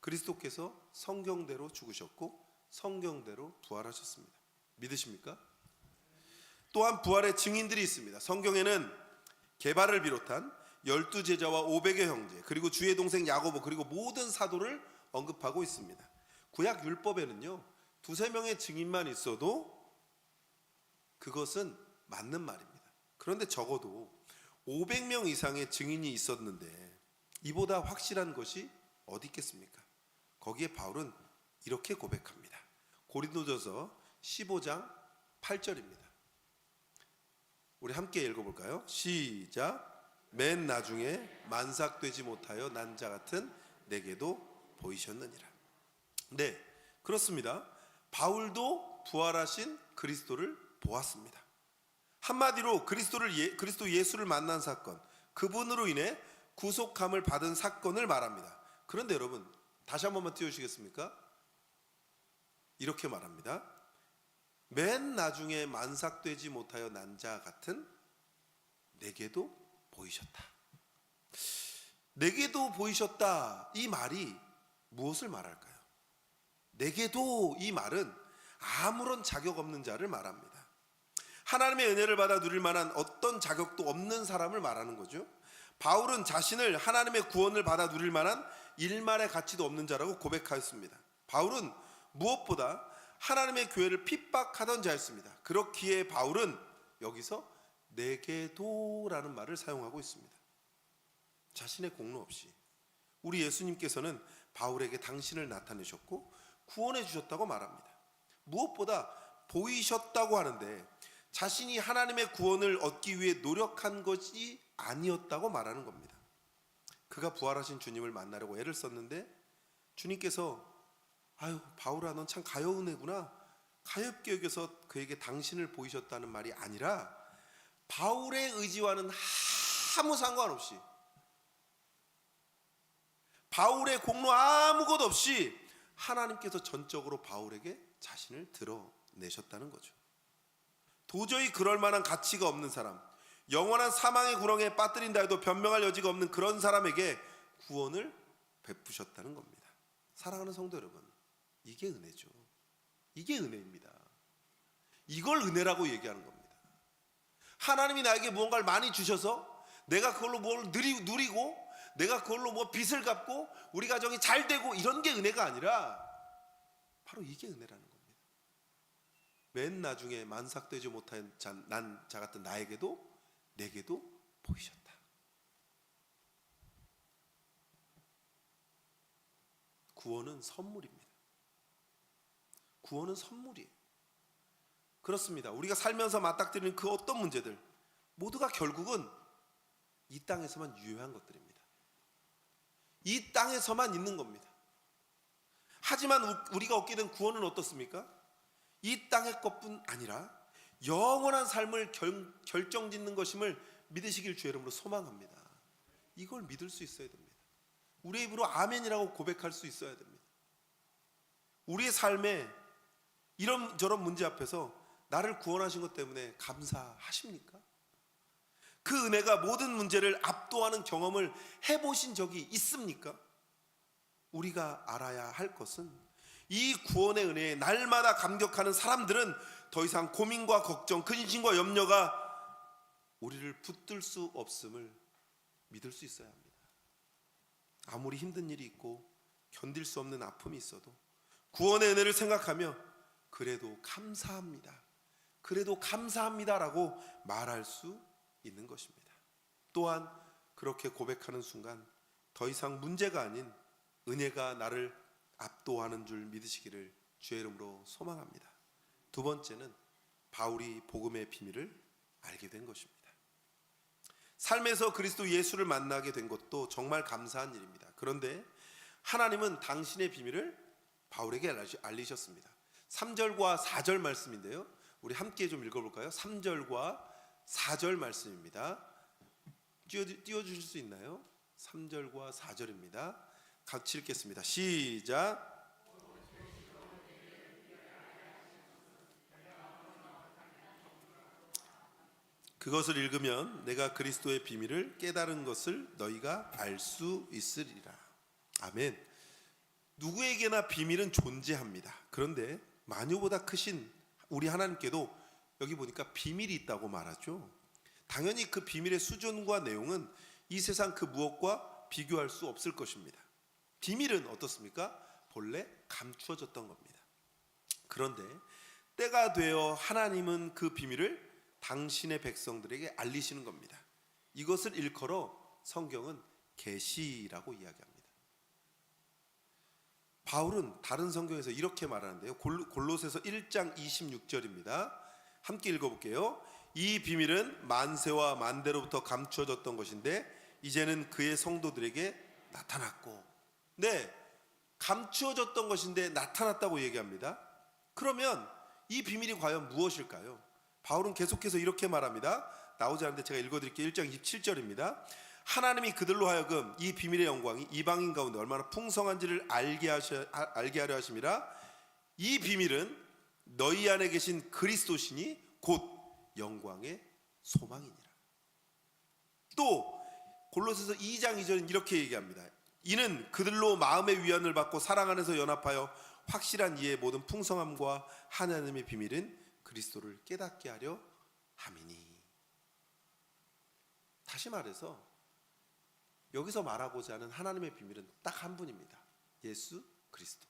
Speaker 2: 그리스도께서 성경대로 죽으셨고 성경대로 부활하셨습니다. 믿으십니까? 또한 부활의 증인들이 있습니다. 성경에는 게바를 비롯한 12제자와 500의 형제, 그리고 주의 동생 야고보, 그리고 모든 사도를 언급하고 있습니다. 구약 율법에는요 2-3명의 증인만 있어도 그것은 맞는 말입니다. 그런데 적어도 500명 이상의 증인이 있었는데 이보다 확실한 것이 어디 있겠습니까? 거기에 바울은 이렇게 고백합니다. 고린도전서 15장 8절입니다. 우리 함께 읽어볼까요? 시작. 맨 나중에 만삭되지 못하여 난 자 같은 내게도 보이셨느니라. 네, 그렇습니다. 바울도 부활하신 그리스도를 보았습니다. 한마디로 그리스도 예수를 만난 사건, 그분으로 인해 구속함을 받은 사건을 말합니다. 그런데 여러분 다시 한 번만 띄워주시겠습니까? 이렇게 말합니다. 맨 나중에 만삭되지 못하여 난 자 같은 내게도 보이셨다. 내게도 보이셨다. 이 말이 무엇을 말할까요? 내게도 이 말은 아무런 자격 없는 자를 말합니다. 하나님의 은혜를 받아 누릴 만한 어떤 자격도 없는 사람을 말하는 거죠. 바울은 자신을 하나님의 구원을 받아 누릴 만한 일말의 가치도 없는 자라고 고백하였습니다. 바울은 무엇보다 하나님의 교회를 핍박하던 자였습니다. 그렇기에 바울은 여기서 내게도라는 말을 사용하고 있습니다. 자신의 공로 없이 우리 예수님께서는 바울에게 당신을 나타내셨고 구원해 주셨다고 말합니다. 무엇보다 보이셨다고 하는데 자신이 하나님의 구원을 얻기 위해 노력한 것이 아니었다고 말하는 겁니다. 그가 부활하신 주님을 만나려고 애를 썼는데 주님께서 아유 바울아 넌 참 가여운 애구나, 가엽게 여겨서 그에게 당신을 보이셨다는 말이 아니라 바울의 의지와는 아무 상관없이, 바울의 공로 아무것도 없이 하나님께서 전적으로 바울에게 자신을 드러내셨다는 거죠. 도저히 그럴 만한 가치가 없는 사람, 영원한 사망의 구렁에 빠뜨린다 해도 변명할 여지가 없는 그런 사람에게 구원을 베푸셨다는 겁니다. 사랑하는 성도 여러분, 이게 은혜죠. 이게 은혜입니다. 이걸 은혜라고 얘기하는 겁니다. 하나님이 나에게 무언가를 많이 주셔서 내가 그걸로 뭘 누리고 내가 그걸로 뭐 빚을 갚고 우리 가정이 잘 되고 이런 게 은혜가 아니라 바로 이게 은혜라는 겁니다. 맨 나중에 만삭되지 못한 난 자 같은 내게도 보이셨다. 구원은 선물입니다. 구원은 선물이에요. 그렇습니다. 우리가 살면서 맞닥뜨리는 그 어떤 문제들 모두가 결국은 이 땅에서만 유효한 것들입니다. 이 땅에서만 있는 겁니다. 하지만 우리가 얻게 된 구원은 어떻습니까? 이 땅의 것뿐 아니라 영원한 삶을 결정짓는 것임을 믿으시길 주의 이름으로 소망합니다. 이걸 믿을 수 있어야 됩니다. 우리의 입으로 아멘이라고 고백할 수 있어야 됩니다. 우리의 삶에 이런저런 문제 앞에서 나를 구원하신 것 때문에 감사하십니까? 그 은혜가 모든 문제를 압도하는 경험을 해보신 적이 있습니까? 우리가 알아야 할 것은 이 구원의 은혜에 날마다 감격하는 사람들은 더 이상 고민과 걱정, 근심과 염려가 우리를 붙들 수 없음을 믿을 수 있어야 합니다. 아무리 힘든 일이 있고 견딜 수 없는 아픔이 있어도 구원의 은혜를 생각하며 그래도 감사합니다. 그래도 감사합니다라고 말할 수 있는 것입니다. 또한 그렇게 고백하는 순간 더 이상 문제가 아닌 은혜가 나를 압도하는 줄 믿으시기를 주의 이름으로 소망합니다. 두 번째는 바울이 복음의 비밀을 알게 된 것입니다. 삶에서 그리스도 예수를 만나게 된 것도 정말 감사한 일입니다. 그런데 하나님은 당신의 비밀을 바울에게 알리셨습니다. 3절과 4절 말씀인데요, 우리 함께 좀 읽어볼까요? 3절과 4절 말씀입니다. 띄워주실 수 있나요? 3절과 4절입니다. 같이 읽겠습니다. 시작. 그것을 읽으면 내가 그리스도의 비밀을 깨달은 것을 너희가 알 수 있으리라. 아멘. 누구에게나 비밀은 존재합니다. 그런데 만유보다 크신 우리 하나님께도 여기 보니까 비밀이 있다고 말하죠. 당연히 그 비밀의 수준과 내용은 이 세상 그 무엇과 비교할 수 없을 것입니다. 비밀은 어떻습니까? 본래 감추어졌던 겁니다. 그런데 때가 되어 하나님은 그 비밀을 당신의 백성들에게 알리시는 겁니다. 이것을 일컬어 성경은 계시라고 이야기합니다. 바울은 다른 성경에서 이렇게 말하는데요, 골로새서 1장 26절입니다. 함께 읽어볼게요. 이 비밀은 만세와 만대로부터 감추어졌던 것인데 이제는 그의 성도들에게 나타났고, 네, 감추어졌던 것인데 나타났다고 얘기합니다. 그러면 이 비밀이 과연 무엇일까요? 바울은 계속해서 이렇게 말합니다. 나오지 않는데 제가 읽어드릴게요. 1장 27절입니다. 하나님이 그들로 하여금 이 비밀의 영광이 이방인 가운데 얼마나 풍성한지를 알게 하려 하심이라. 이 비밀은 너희 안에 계신 그리스도시니 곧 영광의 소망이니라. 또 골로새서 2장 2절은 이렇게 얘기합니다. 이는 그들로 마음의 위안을 받고 사랑 안에서 연합하여 확실한 이해의 모든 풍성함과 하나님의 비밀은 그리스도를 깨닫게 하려 함이니. 다시 말해서 여기서 말하고자 하는 하나님의 비밀은 딱 한 분입니다. 예수 그리스도.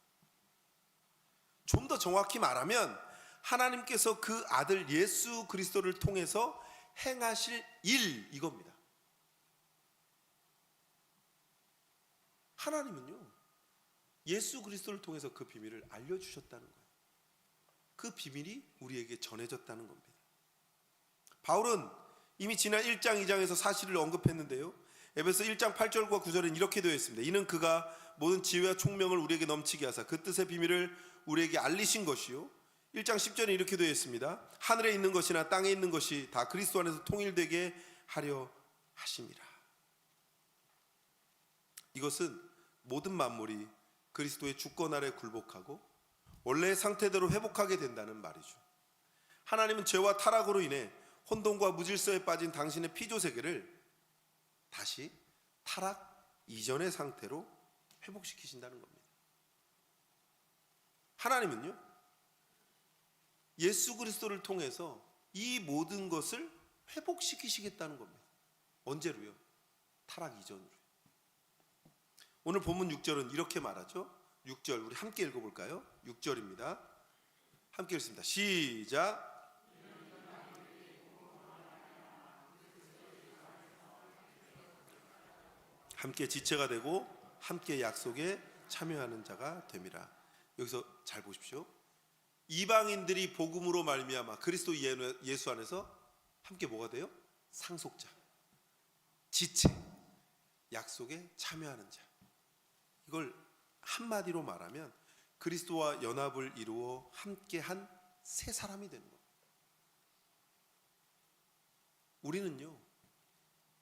Speaker 2: 좀 더 정확히 말하면 하나님께서 그 아들 예수 그리스도를 통해서 행하실 일, 이겁니다. 하나님은요, 예수 그리스도를 통해서 그 비밀을 알려주셨다는 거예요. 그 비밀이 우리에게 전해졌다는 겁니다. 바울은 이미 지난 1장 2장에서 사실을 언급했는데요, 에베소 1장 8절과 9절은 이렇게 되어 있습니다. 이는 그가 모든 지혜와 총명을 우리에게 넘치게 하사 그 뜻의 비밀을 우리에게 알리신 것이요. 1장 10절에 이렇게 되어 있습니다. 하늘에 있는 것이나 땅에 있는 것이 다 그리스도 안에서 통일되게 하려 하심이라. 이것은 모든 만물이 그리스도의 주권 아래 굴복하고 원래의 상태대로 회복하게 된다는 말이죠. 하나님은 죄와 타락으로 인해 혼돈과 무질서에 빠진 당신의 피조세계를 다시 타락 이전의 상태로 회복시키신다는 겁니다. 하나님은요, 예수 그리스도를 통해서 이 모든 것을 회복시키시겠다는 겁니다. 언제로요? 타락 이전으로요. 오늘 본문 6절은 이렇게 말하죠. 6절 우리 함께 읽어볼까요? 6절입니다. 함께 읽습니다. 시작. 함께 지체가 되고 함께 약속에 참여하는 자가 됨이라. 여기서 잘 보십시오. 이방인들이 복음으로 말미암아 그리스도 예수 안에서 함께 뭐가 돼요? 상속자, 지체, 약속에 참여하는 자. 이걸 한마디로 말하면 그리스도와 연합을 이루어 함께한 새 사람이 되는 겁니다. 우리는요,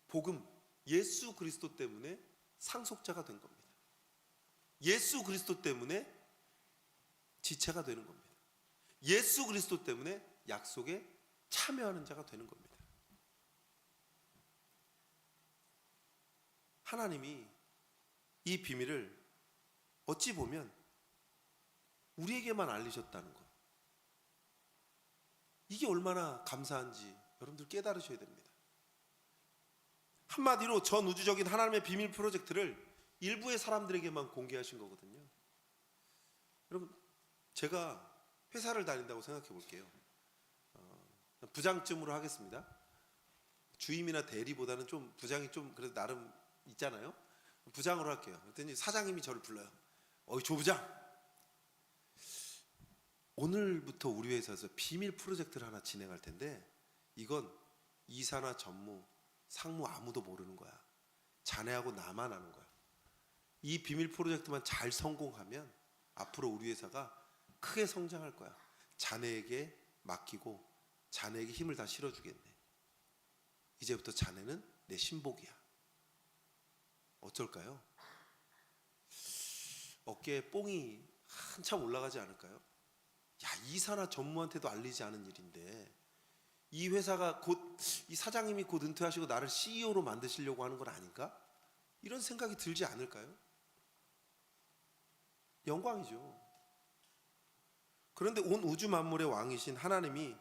Speaker 2: 복음, 예수 그리스도 때문에 상속자가 된 겁니다. 예수 그리스도 때문에 지체가 되는 겁니다. 예수 그리스도 때문에 약속에 참여하는 자가 되는 겁니다. 하나님이 이 비밀을 어찌 보면 우리에게만 알리셨다는 것, 이게 얼마나 감사한지 여러분들 깨달으셔야 됩니다. 한마디로 전 우주적인 하나님의 비밀 프로젝트를 일부의 사람들에게만 공개하신 거거든요. 여러분, 제가 회사를 다닌다고 생각해 볼게요. 부장쯤으로 하겠습니다. 주임이나 대리보다는 좀 부장이 좀 그래도 나름 있잖아요. 부장으로 할게요. 그랬더니 사장님이 저를 불러요. 조 부장, 오늘부터 우리 회사에서 비밀 프로젝트를 하나 진행할 텐데 이건 이사나 전무, 상무 아무도 모르는 거야. 자네하고 나만 아는 거야. 이 비밀 프로젝트만 잘 성공하면 앞으로 우리 회사가 크게 성장할 거야. 자네에게 맡기고 자네에게 힘을 다 실어주겠네. 이제부터 자네는 내 신복이야. 어쩔까요? 어깨에 뽕이 한참 올라가지 않을까요? 야, 이사나 전무한테도 알리지 않은 일인데 이 회사가 곧, 이 사장님이 곧 은퇴하시고 나를 CEO로 만드시려고 하는 건 아닌가? 이런 생각이 들지 않을까요? 영광이죠. 그런데 온 우주 만물의 왕이신 하나님이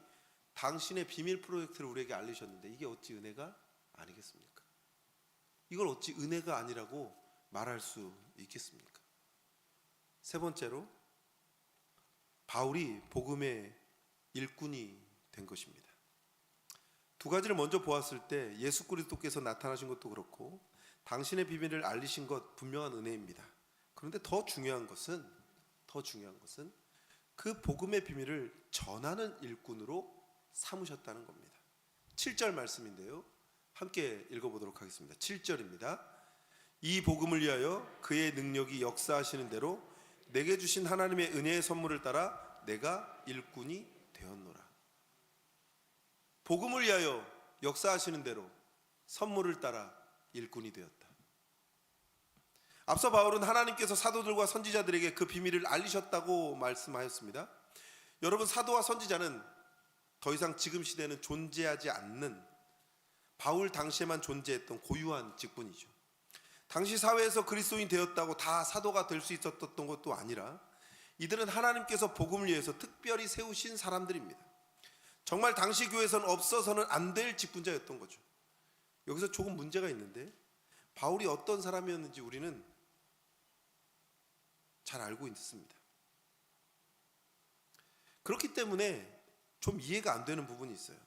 Speaker 2: 당신의 비밀 프로젝트를 우리에게 알리셨는데 이게 어찌 은혜가 아니겠습니까? 이걸 어찌 은혜가 아니라고 말할 수 있겠습니까? 세 번째로, 바울이 복음의 일꾼이 된 것입니다. 두 가지를 먼저 보았을 때 예수 그리스도께서 나타나신 것도 그렇고 당신의 비밀을 알리신 것 분명한 은혜입니다. 그런데 더 중요한 것은 그 복음의 비밀을 전하는 일꾼으로 삼으셨다는 겁니다. 7절 말씀인데요, 함께 읽어보도록 하겠습니다. 7절입니다. 이 복음을 위하여 그의 능력이 역사하시는 대로 내게 주신 하나님의 은혜의 선물을 따라 내가 일꾼이 되었노라. 복음을 위하여 역사하시는 대로 선물을 따라 일꾼이 되었다. 앞서 바울은 하나님께서 사도들과 선지자들에게 그 비밀을 알리셨다고 말씀하였습니다. 여러분, 사도와 선지자는 더 이상 지금 시대에는 존재하지 않는, 바울 당시에만 존재했던 고유한 직분이죠. 당시 사회에서 그리스도인 되었다고 다 사도가 될 수 있었던 것도 아니라 이들은 하나님께서 복음을 위해서 특별히 세우신 사람들입니다. 정말 당시 교회에서는 없어서는 안 될 직분자였던 거죠. 여기서 조금 문제가 있는데, 바울이 어떤 사람이었는지 우리는 잘 알고 있습니다. 그렇기 때문에 좀 이해가 안 되는 부분이 있어요.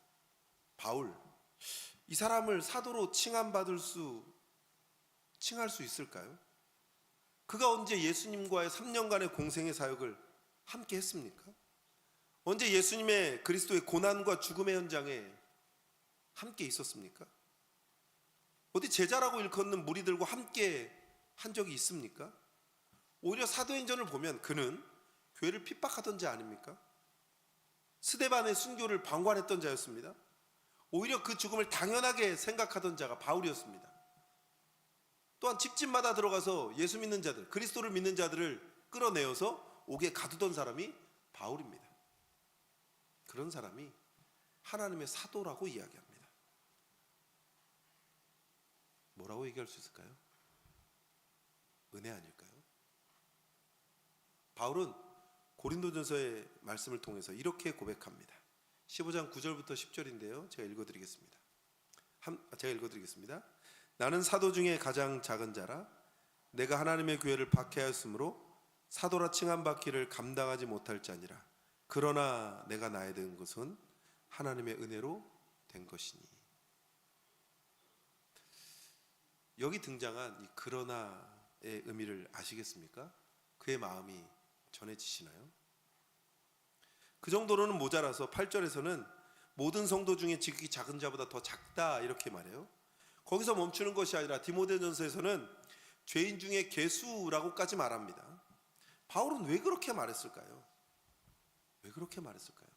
Speaker 2: 바울, 이 사람을 사도로 칭할 수 있을까요? 그가 언제 예수님과의 3년간의 공생의 사역을 함께 했습니까? 언제 예수님의 그리스도의 고난과 죽음의 현장에 함께 있었습니까? 어디 제자라고 일컫는 무리들과 함께 한 적이 있습니까? 오히려 사도행전을 보면 그는 교회를 핍박하던 자 아닙니까? 스데반의 순교를 방관했던 자였습니다. 오히려 그 죽음을 당연하게 생각하던 자가 바울이었습니다. 또한 집집마다 들어가서 예수 믿는 자들, 그리스도를 믿는 자들을 끌어내어서 옥에 가두던 사람이 바울입니다. 그런 사람이 하나님의 사도라고 이야기합니다. 뭐라고 얘기할 수 있을까요? 은혜 아닐까요? 바울은 고린도전서의 말씀을 통해서 이렇게 고백합니다. 15장 9절부터 10절인데요. 제가 읽어드리겠습니다. 나는 사도 중에 가장 작은 자라 내가 하나님의 교회를 박해하였으므로 사도라 칭함받기를 감당하지 못할 자니라. 그러나 내가 나에 든 것은 하나님의 은혜로 된 것이니. 여기 등장한 이 그러나의 의미를 아시겠습니까? 그의 마음이 전해지시나요? 그 정도로는 모자라서 8절에서는 모든 성도 중에 지극히 작은 자보다 더 작다 이렇게 말해요. 거기서 멈추는 것이 아니라 디모데전서에서는 죄인 중에 괴수라고까지 말합니다. 바울은 왜 그렇게 말했을까요? 왜 그렇게 말했을까요?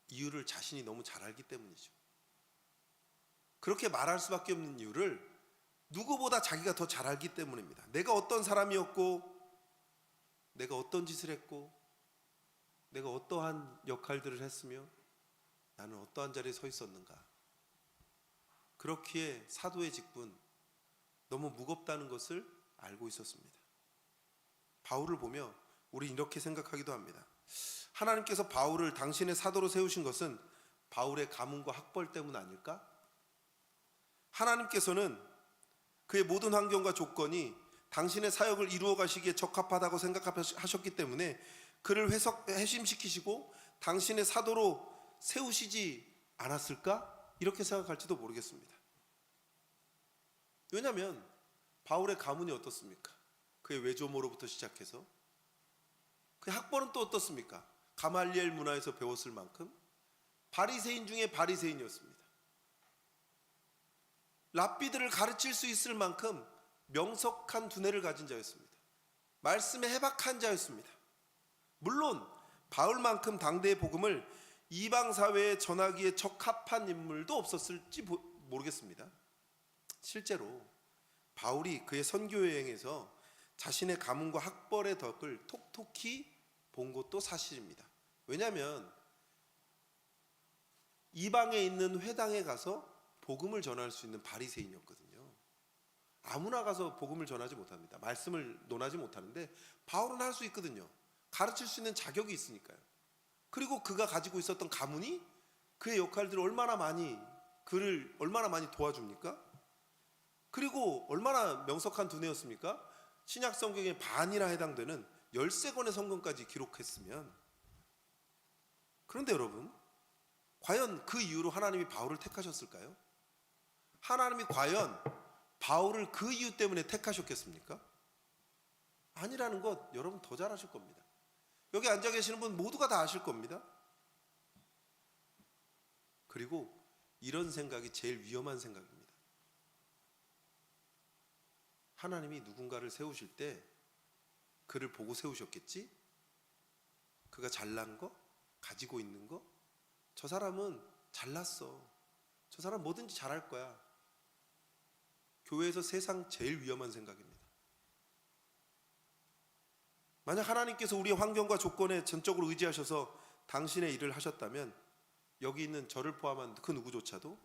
Speaker 2: 이유를 자신이 너무 잘 알기 때문이죠. 그렇게 말할 수밖에 없는 이유를 누구보다 자기가 더 잘 알기 때문입니다. 내가 어떤 사람이었고, 내가 어떤 짓을 했고, 내가 어떠한 역할들을 했으며, 나는 어떠한 자리에 서 있었는가. 그렇기에 사도의 직분, 너무 무겁다는 것을 알고 있었습니다. 바울을 보며 우리 이렇게 생각하기도 합니다. 하나님께서 바울을 당신의 사도로 세우신 것은 바울의 가문과 학벌 때문 아닐까? 하나님께서는 그의 모든 환경과 조건이 당신의 사역을 이루어 가시기에 적합하다고 생각하셨기 때문에 그를 회심시키시고 당신의 사도로 세우시지 않았을까? 이렇게 생각할지도 모르겠습니다. 왜냐하면 바울의 가문이 어떻습니까? 그의 외조모로부터 시작해서 그의 학벌은 또 어떻습니까? 가말리엘 문화에서 배웠을 만큼 바리새인 중에 바리새인이었습니다. 랍비들을 가르칠 수 있을 만큼 명석한 두뇌를 가진 자였습니다. 말씀에 해박한 자였습니다. 물론 바울만큼 당대의 복음을 이방 사회에 전하기에 적합한 인물도 없었을지 모르겠습니다. 실제로 바울이 그의 선교 여행에서 자신의 가문과 학벌의 덕을 톡톡히 본 것도 사실입니다. 왜냐하면 이방에 있는 회당에 가서 복음을 전할 수 있는 바리새인이었거든요. 아무나 가서 복음을 전하지 못합니다. 말씀을 논하지 못하는데 바울은 할 수 있거든요. 가르칠 수 있는 자격이 있으니까요. 그리고 그가 가지고 있었던 가문이 그의 역할들을 그를 얼마나 많이 도와줍니까? 그리고 얼마나 명석한 두뇌였습니까? 신약 성경의 반이나 해당되는 13권의 성경까지 기록했으면. 그런데 여러분, 과연 그 이유로 하나님이 바울을 택하셨을까요? 하나님이 과연 바울을 그 이유 때문에 택하셨겠습니까? 아니라는 것 여러분 더 잘 아실 겁니다. 여기 앉아 계시는 분 모두가 다 아실 겁니다. 그리고 이런 생각이 제일 위험한 생각입니다. 하나님이 누군가를 세우실 때 그를 보고 세우셨겠지? 그가 잘난 거? 가지고 있는 거? 저 사람은 잘났어. 저 사람 뭐든지 잘할 거야. 교회에서 세상 제일 위험한 생각입니다. 만약 하나님께서 우리의 환경과 조건에 전적으로 의지하셔서 당신의 일을 하셨다면 여기 있는 저를 포함한 그 누구조차도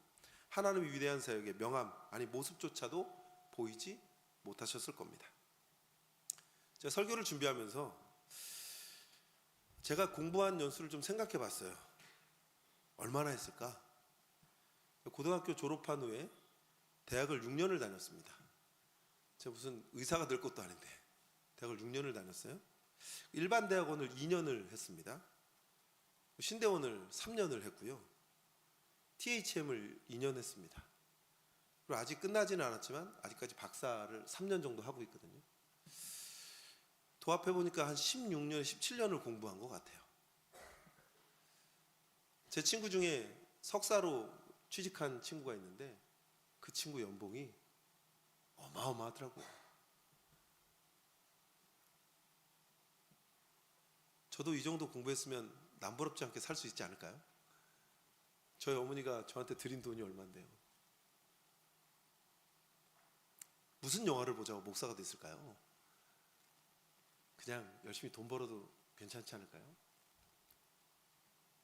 Speaker 2: 하나님의 위대한 사역의 명암, 아니 모습조차도 보이지 못하셨을 겁니다. 제가 설교를 준비하면서 제가 공부한 연수를 좀 생각해 봤어요. 얼마나 했을까? 고등학교 졸업한 후에 대학을 6년을 다녔습니다. 제가 무슨 의사가 될 것도 아닌데 대학을 6년을 다녔어요. 일반 대학원을 2년을 했습니다. 신대원을 3년을 했고요. THM을 2년 했습니다. 그리고 아직 끝나지는 않았지만 아직까지 박사를 3년 정도 하고 있거든요. 도합해보니까 한 16년, 17년을 공부한 것 같아요. 제 친구 중에 석사로 취직한 친구가 있는데 그 친구 연봉이 어마어마하더라고요. 저도 이 정도 공부했으면 남부럽지 않게 살 수 있지 않을까요? 저희 어머니가 저한테 드린 돈이 얼마인데요. 무슨 영화를 보자고 목사가 됐을까요? 그냥 열심히 돈 벌어도 괜찮지 않을까요?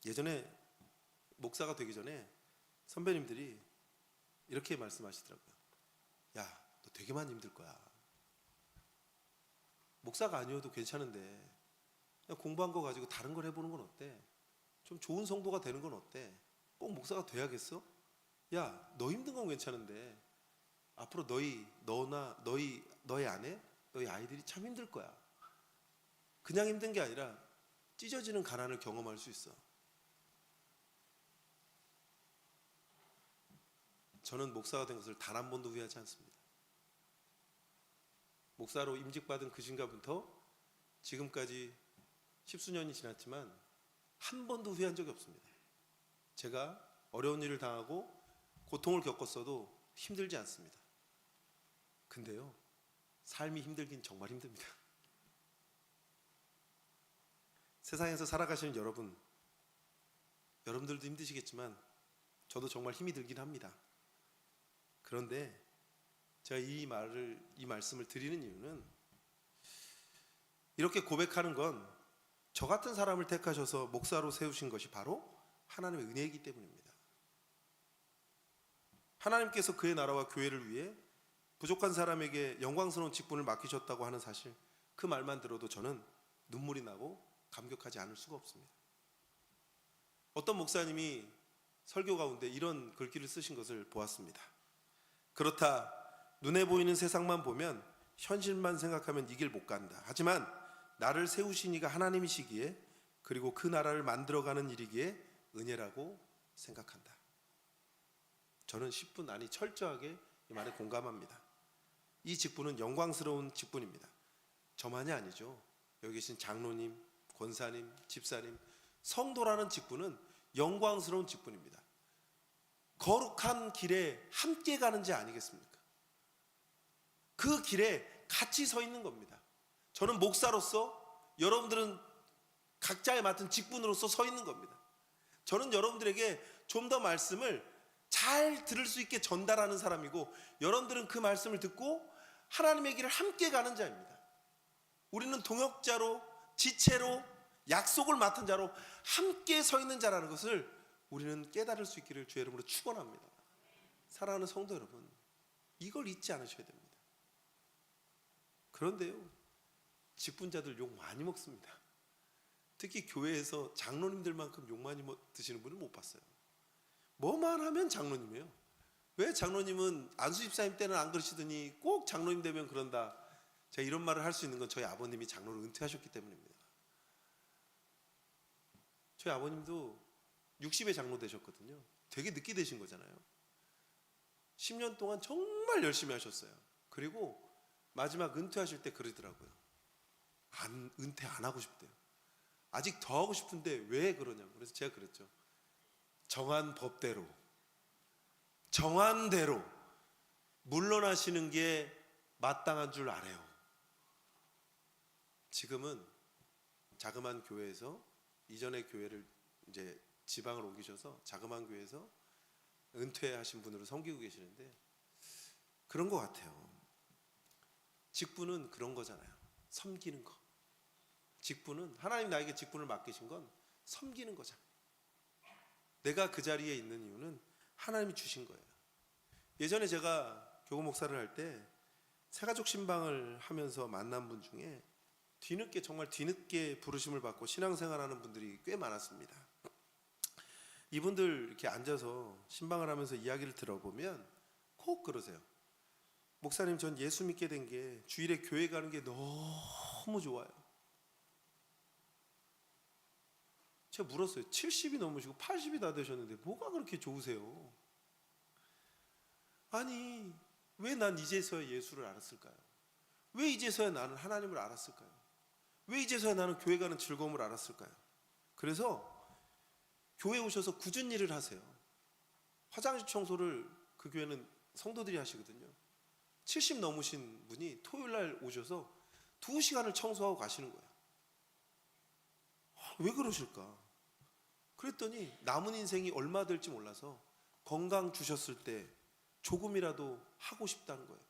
Speaker 2: 예전에 목사가 되기 전에 선배님들이 이렇게 말씀하시더라고요. 야, 너 되게 많이 힘들 거야. 목사가 아니어도 괜찮은데 그냥 공부한 거 가지고 다른 걸 해보는 건 어때? 좀 좋은 성도가 되는 건 어때? 꼭 목사가 돼야겠어? 야, 너 힘든 건 괜찮은데 앞으로 너희 아내, 너희 아이들이 참 힘들 거야. 그냥 힘든 게 아니라 찢어지는 가난을 경험할 수 있어. 저는 목사가 된 것을 단 한 번도 후회하지 않습니다. 목사로 임직받은 그 순간부터 지금까지 10수년이 지났지만 한 번도 후회한 적이 없습니다. 제가 어려운 일을 당하고 고통을 겪었어도 힘들지 않습니다. 근데요, 삶이 힘들긴 정말 힘듭니다. 세상에서 살아가시는 여러분들도 힘드시겠지만 저도 정말 힘이 들긴 합니다. 그런데 제가 이 말씀을 드리는 이유는 이렇게 고백하는 건 저 같은 사람을 택하셔서 목사로 세우신 것이 바로 하나님의 은혜이기 때문입니다. 하나님께서 그의 나라와 교회를 위해 부족한 사람에게 영광스러운 직분을 맡기셨다고 하는 사실, 그 말만 들어도 저는 눈물이 나고 감격하지 않을 수가 없습니다. 어떤 목사님이 설교 가운데 이런 글귀를 쓰신 것을 보았습니다. 그렇다, 눈에 보이는 세상만 보면, 현실만 생각하면 이 길 못 간다. 하지만 나를 세우신 이가 하나님이시기에, 그리고 그 나라를 만들어가는 일이기에 은혜라고 생각한다. 저는 10분 아니 철저하게 이 말에 공감합니다. 이 직분은 영광스러운 직분입니다. 저만이 아니죠. 여기 계신 장로님, 권사님, 집사님, 성도라는 직분은 영광스러운 직분입니다. 거룩한 길에 함께 가는 자 아니겠습니까? 그 길에 같이 서 있는 겁니다. 저는 목사로서, 여러분들은 각자의 맡은 직분으로서 서 있는 겁니다. 저는 여러분들에게 좀 더 말씀을 잘 들을 수 있게 전달하는 사람이고, 여러분들은 그 말씀을 듣고 하나님의 길을 함께 가는 자입니다. 우리는 동역자로, 지체로, 약속을 맡은 자로 함께 서 있는 자라는 것을 우리는 깨달을 수 있기를 주의 이름으로 축원합니다. 사랑하는 성도 여러분, 이걸 잊지 않으셔야 됩니다. 그런데요, 직분자들 욕 많이 먹습니다. 특히 교회에서 장로님들만큼 욕 많이 드시는 분을 못 봤어요. 뭐만 하면 장로님이에요. 왜 장로님은 안수 집사님 때는 안 그러시더니 꼭 장로님 되면 그런다. 제가 이런 말을 할 수 있는 건 저희 아버님이 장로를 은퇴하셨기 때문입니다. 저희 아버님도 60에 장로 되셨거든요. 되게 늦게 되신 거잖아요. 10년 동안 정말 열심히 하셨어요. 그리고 마지막 은퇴하실 때 그러더라고요. 은퇴 안 하고 싶대요. 아직 더 하고 싶은데 왜 그러냐고. 그래서 제가 그랬죠. 정한 법대로, 정한 대로 물러나시는 게 마땅한 줄 알아요. 지금은 자그마한 교회에서, 이전의 교회를 이제 지방을 옮기셔서 자그마한 교회에서 은퇴하신 분으로 섬기고 계시는데, 그런 것 같아요. 직분은 그런 거잖아요. 섬기는 거. 직분은, 하나님 나에게 직분을 맡기신 건 섬기는 거잖아요. 내가 그 자리에 있는 이유는 하나님이 주신 거예요. 예전에 제가 교구 목사를 할 때 새가족 신방을 하면서 만난 분 중에 뒤늦게, 정말 뒤늦게 부르심을 받고 신앙생활하는 분들이 꽤 많았습니다. 이분들 이렇게 앉아서 신방을 하면서 이야기를 들어보면 꼭 그러세요. 목사님, 전 예수 믿게 된 게 주일에 교회 가는 게 너무 좋아요. 제가 물었어요. 70이 넘으시고 80이 다 되셨는데 뭐가 그렇게 좋으세요? 아니, 왜 난 이제서야 예수를 알았을까요? 왜 이제서야 나는 하나님을 알았을까요? 왜 이제서야 나는 교회 가는 즐거움을 알았을까요? 그래서 교회 오셔서 굳은 일을 하세요. 화장실 청소를 그 교회는 성도들이 하시거든요. 70 넘으신 분이 토요일 날 오셔서 2시간을 청소하고 가시는 거예요. 왜 그러실까? 그랬더니 남은 인생이 얼마 될지 몰라서 건강 주셨을 때 조금이라도 하고 싶다는 거예요.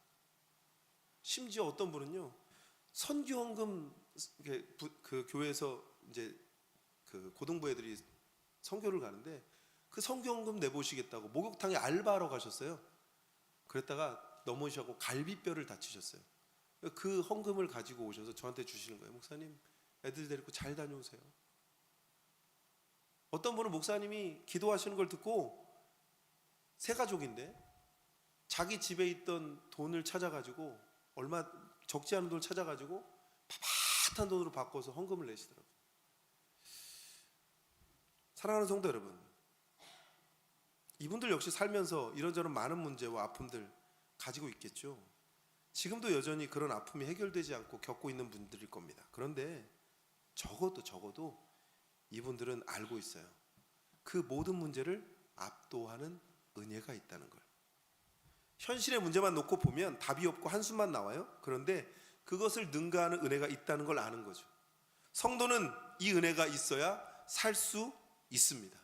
Speaker 2: 심지어 어떤 분은요, 선교헌금, 그 교회에서 이제 그 고등부 애들이 선교를 가는데 그 선교헌금 내보시겠다고 목욕탕에 알바하러 가셨어요. 그랬다가 넘어지셔고 갈비뼈를 다치셨어요. 그 헌금을 가지고 오셔서 저한테 주시는 거예요. 목사님, 애들 데리고 잘 다녀오세요. 어떤 분은 목사님이 기도하시는 걸 듣고, 세 가족인데 자기 집에 있던 돈을 찾아가지고, 얼마 적지 않은 돈을 찾아가지고 빳빳한 돈으로 바꿔서 헌금을 내시더라고요. 사랑하는 성도 여러분, 이분들 역시 살면서 이런저런 많은 문제와 아픔들 가지고 있겠죠. 지금도 여전히 그런 아픔이 해결되지 않고 겪고 있는 분들일 겁니다. 그런데 적어도 이분들은 알고 있어요. 그 모든 문제를 압도하는 은혜가 있다는 걸. 현실의 문제만 놓고 보면 답이 없고 한숨만 나와요. 그런데 그것을 능가하는 은혜가 있다는 걸 아는 거죠. 성도는 이 은혜가 있어야 살 수 있습니다.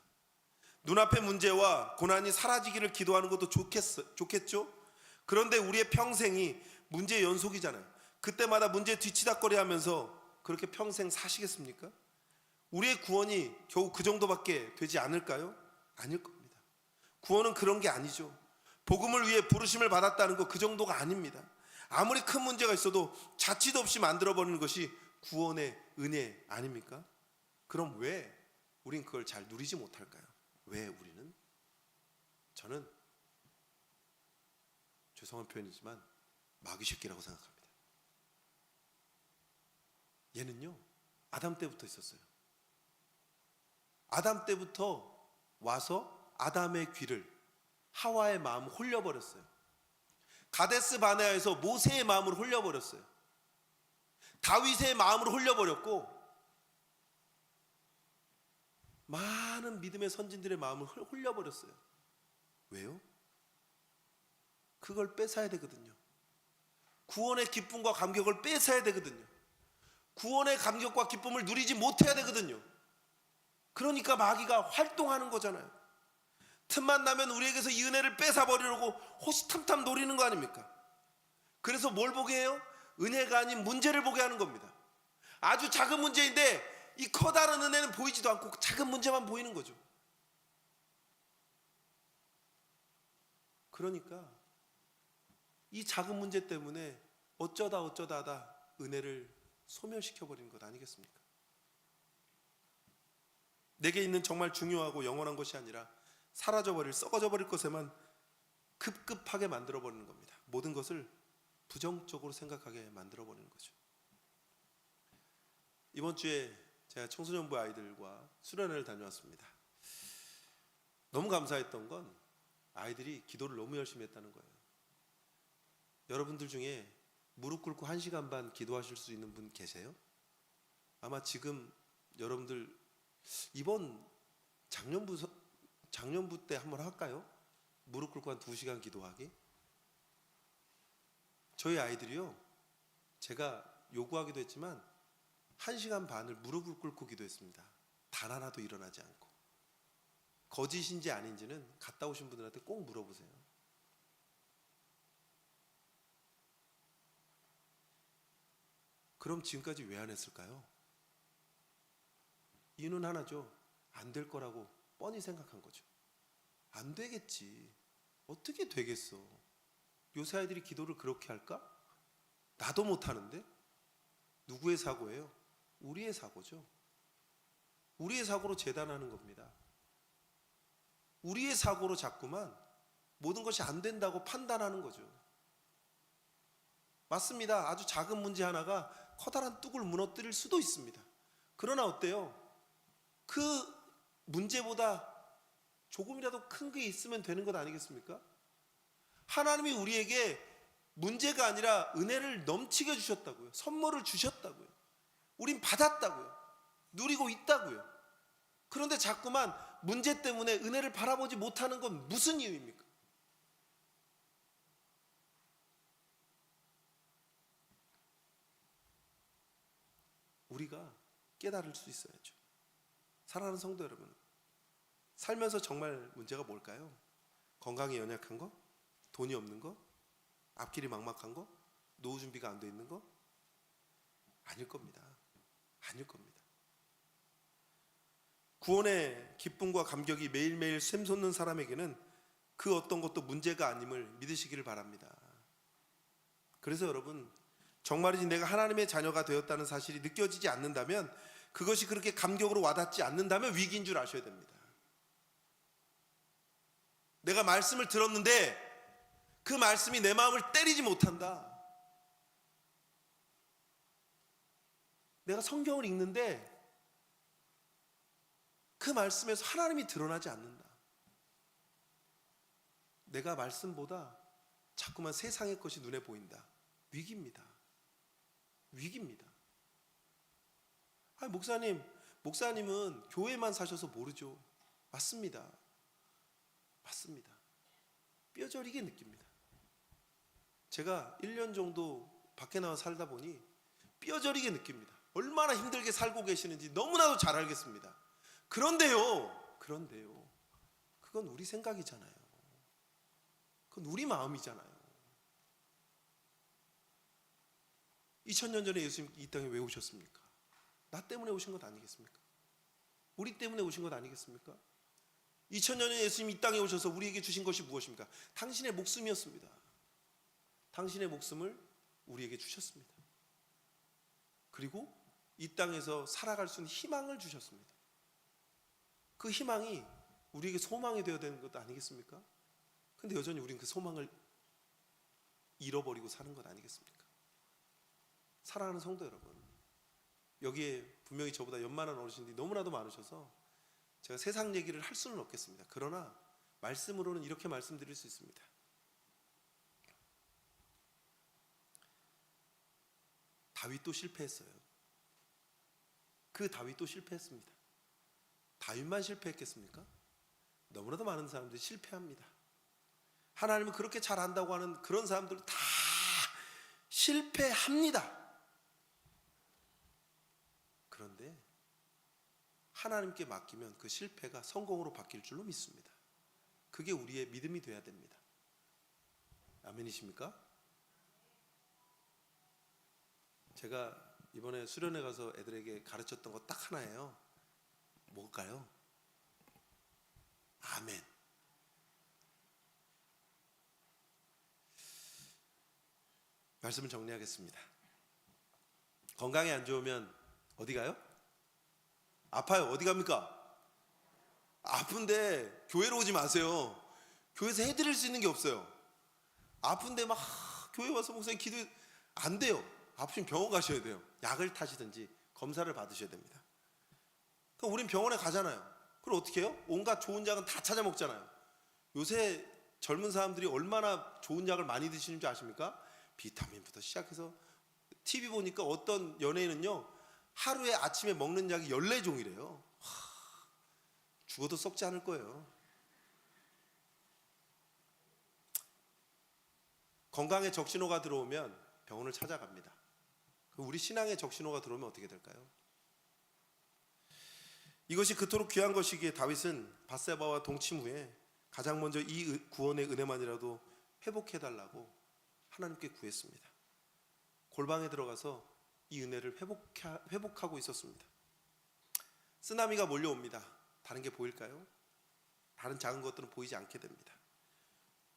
Speaker 2: 눈앞의 문제와 고난이 사라지기를 기도하는 것도 좋겠죠? 그런데 우리의 평생이 문제의 연속이잖아요. 그때마다 문제 뒤치다꺼리 하면서 그렇게 평생 사시겠습니까? 우리의 구원이 겨우 그 정도밖에 되지 않을까요? 아닐 겁니다. 구원은 그런 게 아니죠. 복음을 위해 부르심을 받았다는 거 그 정도가 아닙니다. 아무리 큰 문제가 있어도 자취도 없이 만들어버리는 것이 구원의 은혜 아닙니까? 그럼 왜 우린 그걸 잘 누리지 못할까요? 왜 우리는? 저는 죄송한 표현이지만 마귀 새끼라고 생각합니다. 얘는요, 아담 때부터 있었어요. 아담 때부터 와서 아담의 귀를, 하와의 마음을 홀려버렸어요. 가데스 바네아에서 모세의 마음을 홀려버렸어요. 다윗의 마음을 홀려버렸고 많은 믿음의 선진들의 마음을 홀려버렸어요. 왜요? 그걸 뺏어야 되거든요. 구원의 기쁨과 감격을 뺏어야 되거든요. 구원의 감격과 기쁨을 누리지 못해야 되거든요. 그러니까 마귀가 활동하는 거잖아요. 틈만 나면 우리에게서 이 은혜를 뺏어버리려고 호시탐탐 노리는 거 아닙니까? 그래서 뭘 보게 해요? 은혜가 아닌 문제를 보게 하는 겁니다. 아주 작은 문제인데 이 커다란 은혜는 보이지도 않고 작은 문제만 보이는 거죠. 그러니까 이 작은 문제 때문에 어쩌다 하다 은혜를 소멸시켜버리는 것 아니겠습니까? 내게 있는 정말 중요하고 영원한 것이 아니라 사라져버릴, 썩어져버릴 것에만 급급하게 만들어버리는 겁니다. 모든 것을 부정적으로 생각하게 만들어버리는 거죠. 이번 주에 제가 청소년부 아이들과 수련회를 다녀왔습니다. 너무 감사했던 건 아이들이 기도를 너무 열심히 했다는 거예요. 여러분들 중에 무릎 꿇고 1시간 반 기도하실 수 있는 분 계세요? 아마 지금 여러분들 이번 작년부 때 한번 할까요? 무릎 꿇고 한 2시간 기도하기? 저희 아이들이요, 제가 요구하기도 했지만 1시간 반을 무릎을 꿇고 기도했습니다. 단 하나도 일어나지 않고. 거짓인지 아닌지는 갔다 오신 분들한테 꼭 물어보세요. 그럼 지금까지 왜 안 했을까요? 이유는 하나죠. 안 될 거라고 뻔히 생각한 거죠. 안 되겠지. 어떻게 되겠어? 요새 아이들이 기도를 그렇게 할까? 나도 못하는데? 누구의 사고예요? 우리의 사고죠. 우리의 사고로 재단하는 겁니다. 우리의 사고로 자꾸만 모든 것이 안 된다고 판단하는 거죠. 맞습니다. 아주 작은 문제 하나가 커다란 뚝을 무너뜨릴 수도 있습니다. 그러나 어때요? 그 문제보다 조금이라도 큰 게 있으면 되는 것 아니겠습니까? 하나님이 우리에게 문제가 아니라 은혜를 넘치게 주셨다고요. 선물을 주셨다고요. 우린 받았다고요. 누리고 있다고요. 그런데 자꾸만 문제 때문에 은혜를 바라보지 못하는 건 무슨 이유입니까? 우리가 깨달을 수 있어야죠. 사랑하는 성도 여러분, 살면서 정말 문제가 뭘까요? 건강이 연약한 거? 돈이 없는 거? 앞길이 막막한 거? 노후 준비가 안 돼 있는 거? 아닐 겁니다. 아닐 겁니다. 구원의 기쁨과 감격이 매일매일 샘솟는 사람에게는 그 어떤 것도 문제가 아님을 믿으시기를 바랍니다. 그래서 여러분, 정말이지 내가 하나님의 자녀가 되었다는 사실이 느껴지지 않는다면, 그것이 그렇게 감격으로 와닿지 않는다면 위기인 줄 아셔야 됩니다. 내가 말씀을 들었는데 그 말씀이 내 마음을 때리지 못한다. 내가 성경을 읽는데 그 말씀에서 하나님이 드러나지 않는다. 내가 말씀보다 자꾸만 세상의 것이 눈에 보인다. 위기입니다. 위기입니다. 목사님은 교회만 사셔서 모르죠. 맞습니다. 맞습니다. 뼈저리게 느낍니다. 제가 1년 정도 밖에 나와 살다 보니 뼈저리게 느낍니다. 얼마나 힘들게 살고 계시는지 너무나도 잘 알겠습니다. 그런데요, 그건 우리 생각이잖아요. 그건 우리 마음이잖아요. 2000년 전에 예수님 이 땅에 왜 오셨습니까? 나 때문에 오신 것 아니겠습니까? 우리 때문에 오신 것 아니겠습니까? 2000년 전에 예수님 이 땅에 오셔서 우리에게 주신 것이 무엇입니까? 당신의 목숨이었습니다. 당신의 목숨을 우리에게 주셨습니다. 그리고 이 땅에서 살아갈 수 있는 희망을 주셨습니다. 그 희망이 우리에게 소망이 되어야 되는 것 아니겠습니까? 근데 여전히 우리는 그 소망을 잃어버리고 사는 것 아니겠습니까? 사랑하는 성도 여러분, 여기에 분명히 저보다 연만한 어르신들이 너무나도 많으셔서 제가 세상 얘기를 할 수는 없겠습니다. 그러나 말씀으로는 이렇게 말씀드릴 수 있습니다. 다윗도 실패했어요. 그 다윗도 실패했습니다. 다윗만 실패했겠습니까? 너무나도 많은 사람들이 실패합니다. 하나님은 그렇게 잘한다고 하는 그런 사람들은 다 실패합니다. 그런데 하나님께 맡기면 그 실패가 성공으로 바뀔 줄로 믿습니다. 그게 우리의 믿음이 돼야 됩니다. 아멘이십니까? 제가 이번에 수련회 가서 애들에게 가르쳤던 거 딱 하나예요. 뭘까요? 아멘. 말씀을 정리하겠습니다. 건강이 안 좋으면 어디 가요? 아파요. 어디 갑니까? 아픈데 교회로 오지 마세요. 교회에서 해드릴 수 있는 게 없어요. 아픈데 막 교회 와서 목사님 기도 안 돼요. 아프시면 병원 가셔야 돼요. 약을 타시든지 검사를 받으셔야 됩니다. 그럼 우린 병원에 가잖아요. 그럼 어떻게 해요? 온갖 좋은 약은 다 찾아 먹잖아요. 요새 젊은 사람들이 얼마나 좋은 약을 많이 드시는지 아십니까? 비타민부터 시작해서 TV 보니까 어떤 연예인은요 하루에 아침에 먹는 약이 14종이래요. 죽어도 썩지 않을 거예요. 건강에 적신호가 들어오면 병원을 찾아갑니다. 그럼 우리 신앙에 적신호가 들어오면 어떻게 될까요? 이것이 그토록 귀한 것이기에 다윗은 밧세바와 동침 후에 가장 먼저 이 구원의 은혜만이라도 회복해달라고 하나님께 구했습니다. 골방에 들어가서 이 은혜를 회복하고 있었습니다. 쓰나미가 몰려옵니다. 다른 게 보일까요? 다른 작은 것들은 보이지 않게 됩니다.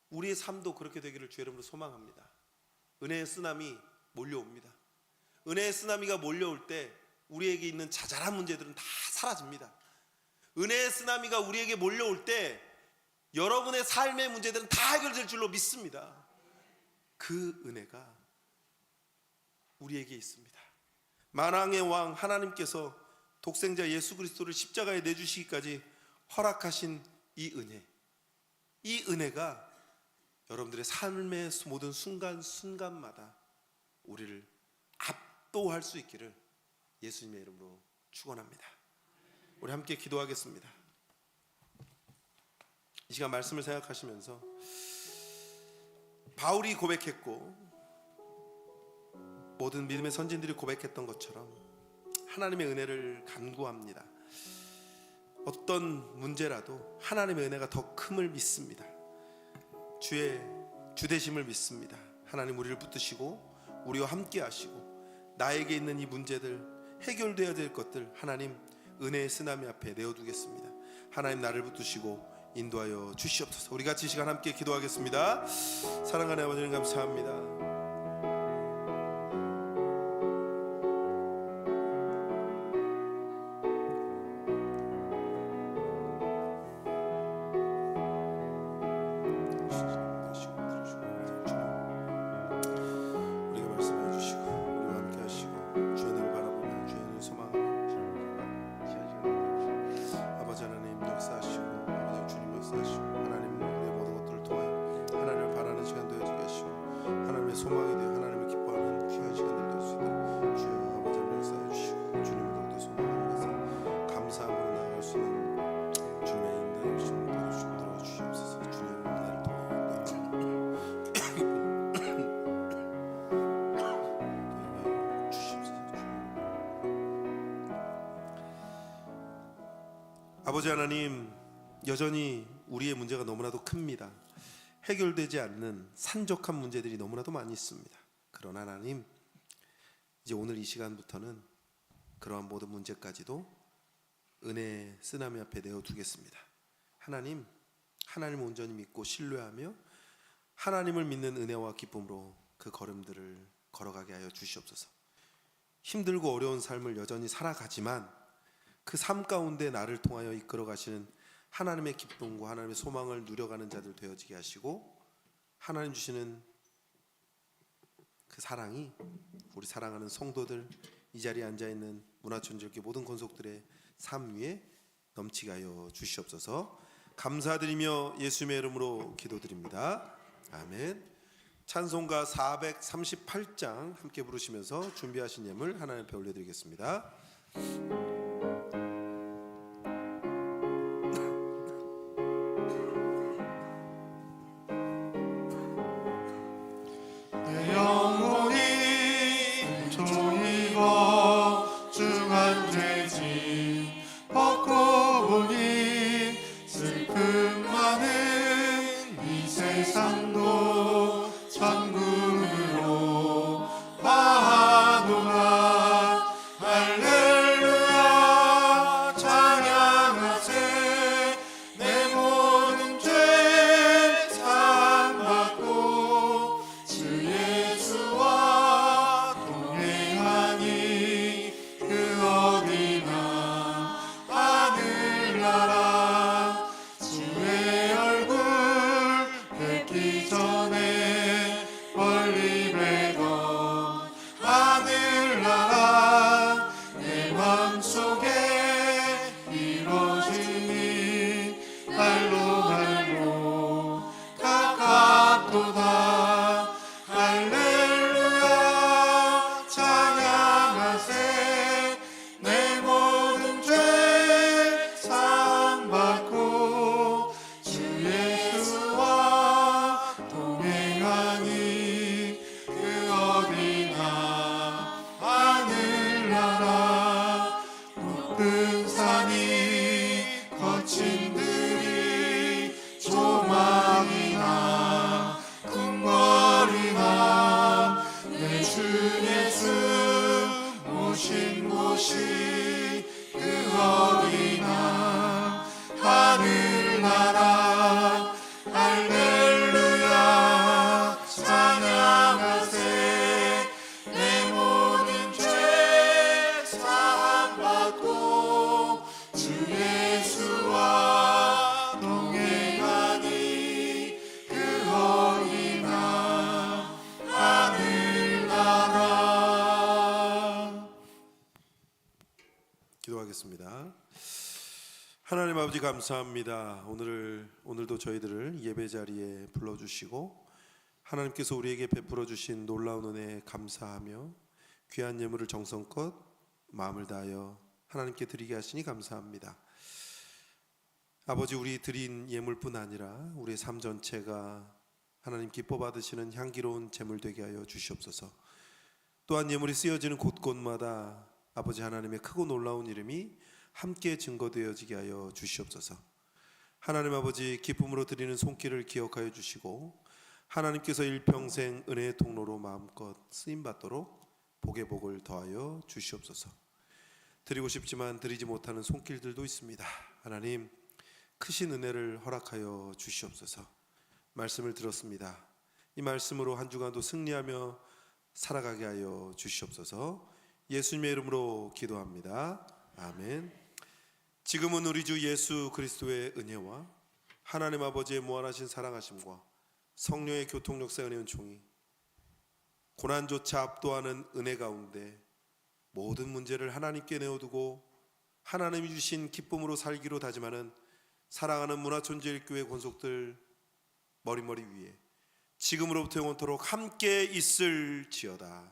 Speaker 2: 우리의 삶도 그렇게 되기를 주의 이름으로 소망합니다. 은혜의 쓰나미 몰려옵니다. 은혜의 쓰나미가 몰려올 때 우리에게 있는 자잘한 문제들은 다 사라집니다. 은혜의 쓰나미가 우리에게 몰려올 때 여러분의 삶의 문제들은 다 해결될 줄로 믿습니다. 그 은혜가 우리에게 있습니다. 만왕의 왕 하나님께서 독생자 예수 그리스도를 십자가에 내주시기까지 허락하신 이 은혜가 여러분들의 삶의 모든 순간순간마다 우리를 압도할 수 있기를 예수님의 이름으로 축원합니다. 우리 함께 기도하겠습니다. 이 시간 말씀을 생각하시면서 바울이 고백했고 모든 믿음의 선진들이 고백했던 것처럼 하나님의 은혜를 간구합니다. 어떤 문제라도 하나님의 은혜가 더 큼을 믿습니다. 주의 주되심을 믿습니다. 하나님 우리를 붙드시고 우리와 함께 하시고 나에게 있는 이 문제들 해결되어야 될 것들 하나님 은혜의 쓰나미 앞에 내어두겠습니다. 하나님 나를 붙드시고 인도하여 주시옵소서. 우리 같이 이 시간 함께 기도하겠습니다. 사랑하는 아버지님 감사합니다. 아버지 하나님, 여전히 우리의 문제가 너무나도 큽니다. 해결되지 않는 산적한 문제들이 너무나도 많이 있습니다. 그러나 하나님, 이제 오늘 이 시간부터는 그러한 모든 문제까지도 은혜의 쓰나미 앞에 내어두겠습니다. 하나님, 하나님을 온전히 믿고 신뢰하며 하나님을 믿는 은혜와 기쁨으로 그 걸음들을 걸어가게 하여 주시옵소서. 힘들고 어려운 삶을 여전히 살아가지만 그 삶 가운데 나를 통하여 이끌어 가시는 하나님의 기쁨과 하나님의 소망을 누려가는 자들 되어지게 하시고, 하나님 주시는 그 사랑이 우리 사랑하는 성도들, 이 자리에 앉아있는 문화촌절교 모든 권속들의 삶 위에 넘치게 하여 주시옵소서. 감사드리며 예수님의 이름으로 기도드립니다. 아멘. 찬송가 438장 함께 부르시면서 준비하신 예물 하나님 앞에 올려드리겠습니다.
Speaker 1: 내 영혼이 종이 걱중한 죄짐 벗고 보니 슬픔 많은 이 세상도 천국으로 화하노라. 할렐루야 찬양하세. 내 모든 죄 사함받고 주 예수와 동행하니 그 어디나 하늘나라. 주의 얼굴 뵙기 전에 멀리 뵈던 하늘나라. 내 맘속에 이루어지니 날로 가깝도다. 할렐루야 찬양하세. 내 모든 죄 사함받고 주 예수와 동행하니 그 어디나 하늘나라. 높은 산이 거친 들이 조망이나 궁궐이나 내 주 예수 모신 곳이 그 어디나 하늘나라. 할렐루야 찬양하세. 내 모든 죄 사함받고 주 예수와 동행하니 그 어디나 하늘나라.
Speaker 2: 기도하겠습니다. 하나님 아버지 감사합니다. 오늘도 저희들을 예배 자리에 불러주시고 하나님께서 우리에게 베풀어 주신 놀라운 은혜에 감사하며 귀한 예물을 정성껏 마음을 다하여 하나님께 드리게 하시니 감사합니다. 아버지, 우리 드린 예물뿐 아니라 우리의 삶 전체가 하나님 기뻐 받으시는 향기로운 제물 되게 하여 주시옵소서. 또한 예물이 쓰여지는 곳곳마다 아버지 하나님의 크고 놀라운 이름이 함께 증거되어지게 하여 주시옵소서. 하나님 아버지, 기쁨으로 드리는 손길을 기억하여 주시고 하나님께서 일평생 은혜의 통로로 마음껏 쓰임받도록 복의 복을 더하여 주시옵소서. 드리고 싶지만 드리지 못하는 손길들도 있습니다. 하나님, 크신 은혜를 허락하여 주시옵소서. 말씀을 들었습니다. 이 말씀으로 한 주간도 승리하며 살아가게 하여 주시옵소서. 예수님의 이름으로 기도합니다. 아멘. 지금은 우리 주 예수 그리스도의 은혜와 하나님 아버지의 무한하신 사랑하심과 성령의 교통역사 은혜의 총이 고난조차 압도하는 은혜 가운데 모든 문제를 하나님께 내어두고 하나님이 주신 기쁨으로 살기로 다짐하는 사랑하는 문화촌제일교회 권속들 머리머리 위에 지금으로부터 영원토록 함께 있을지어다.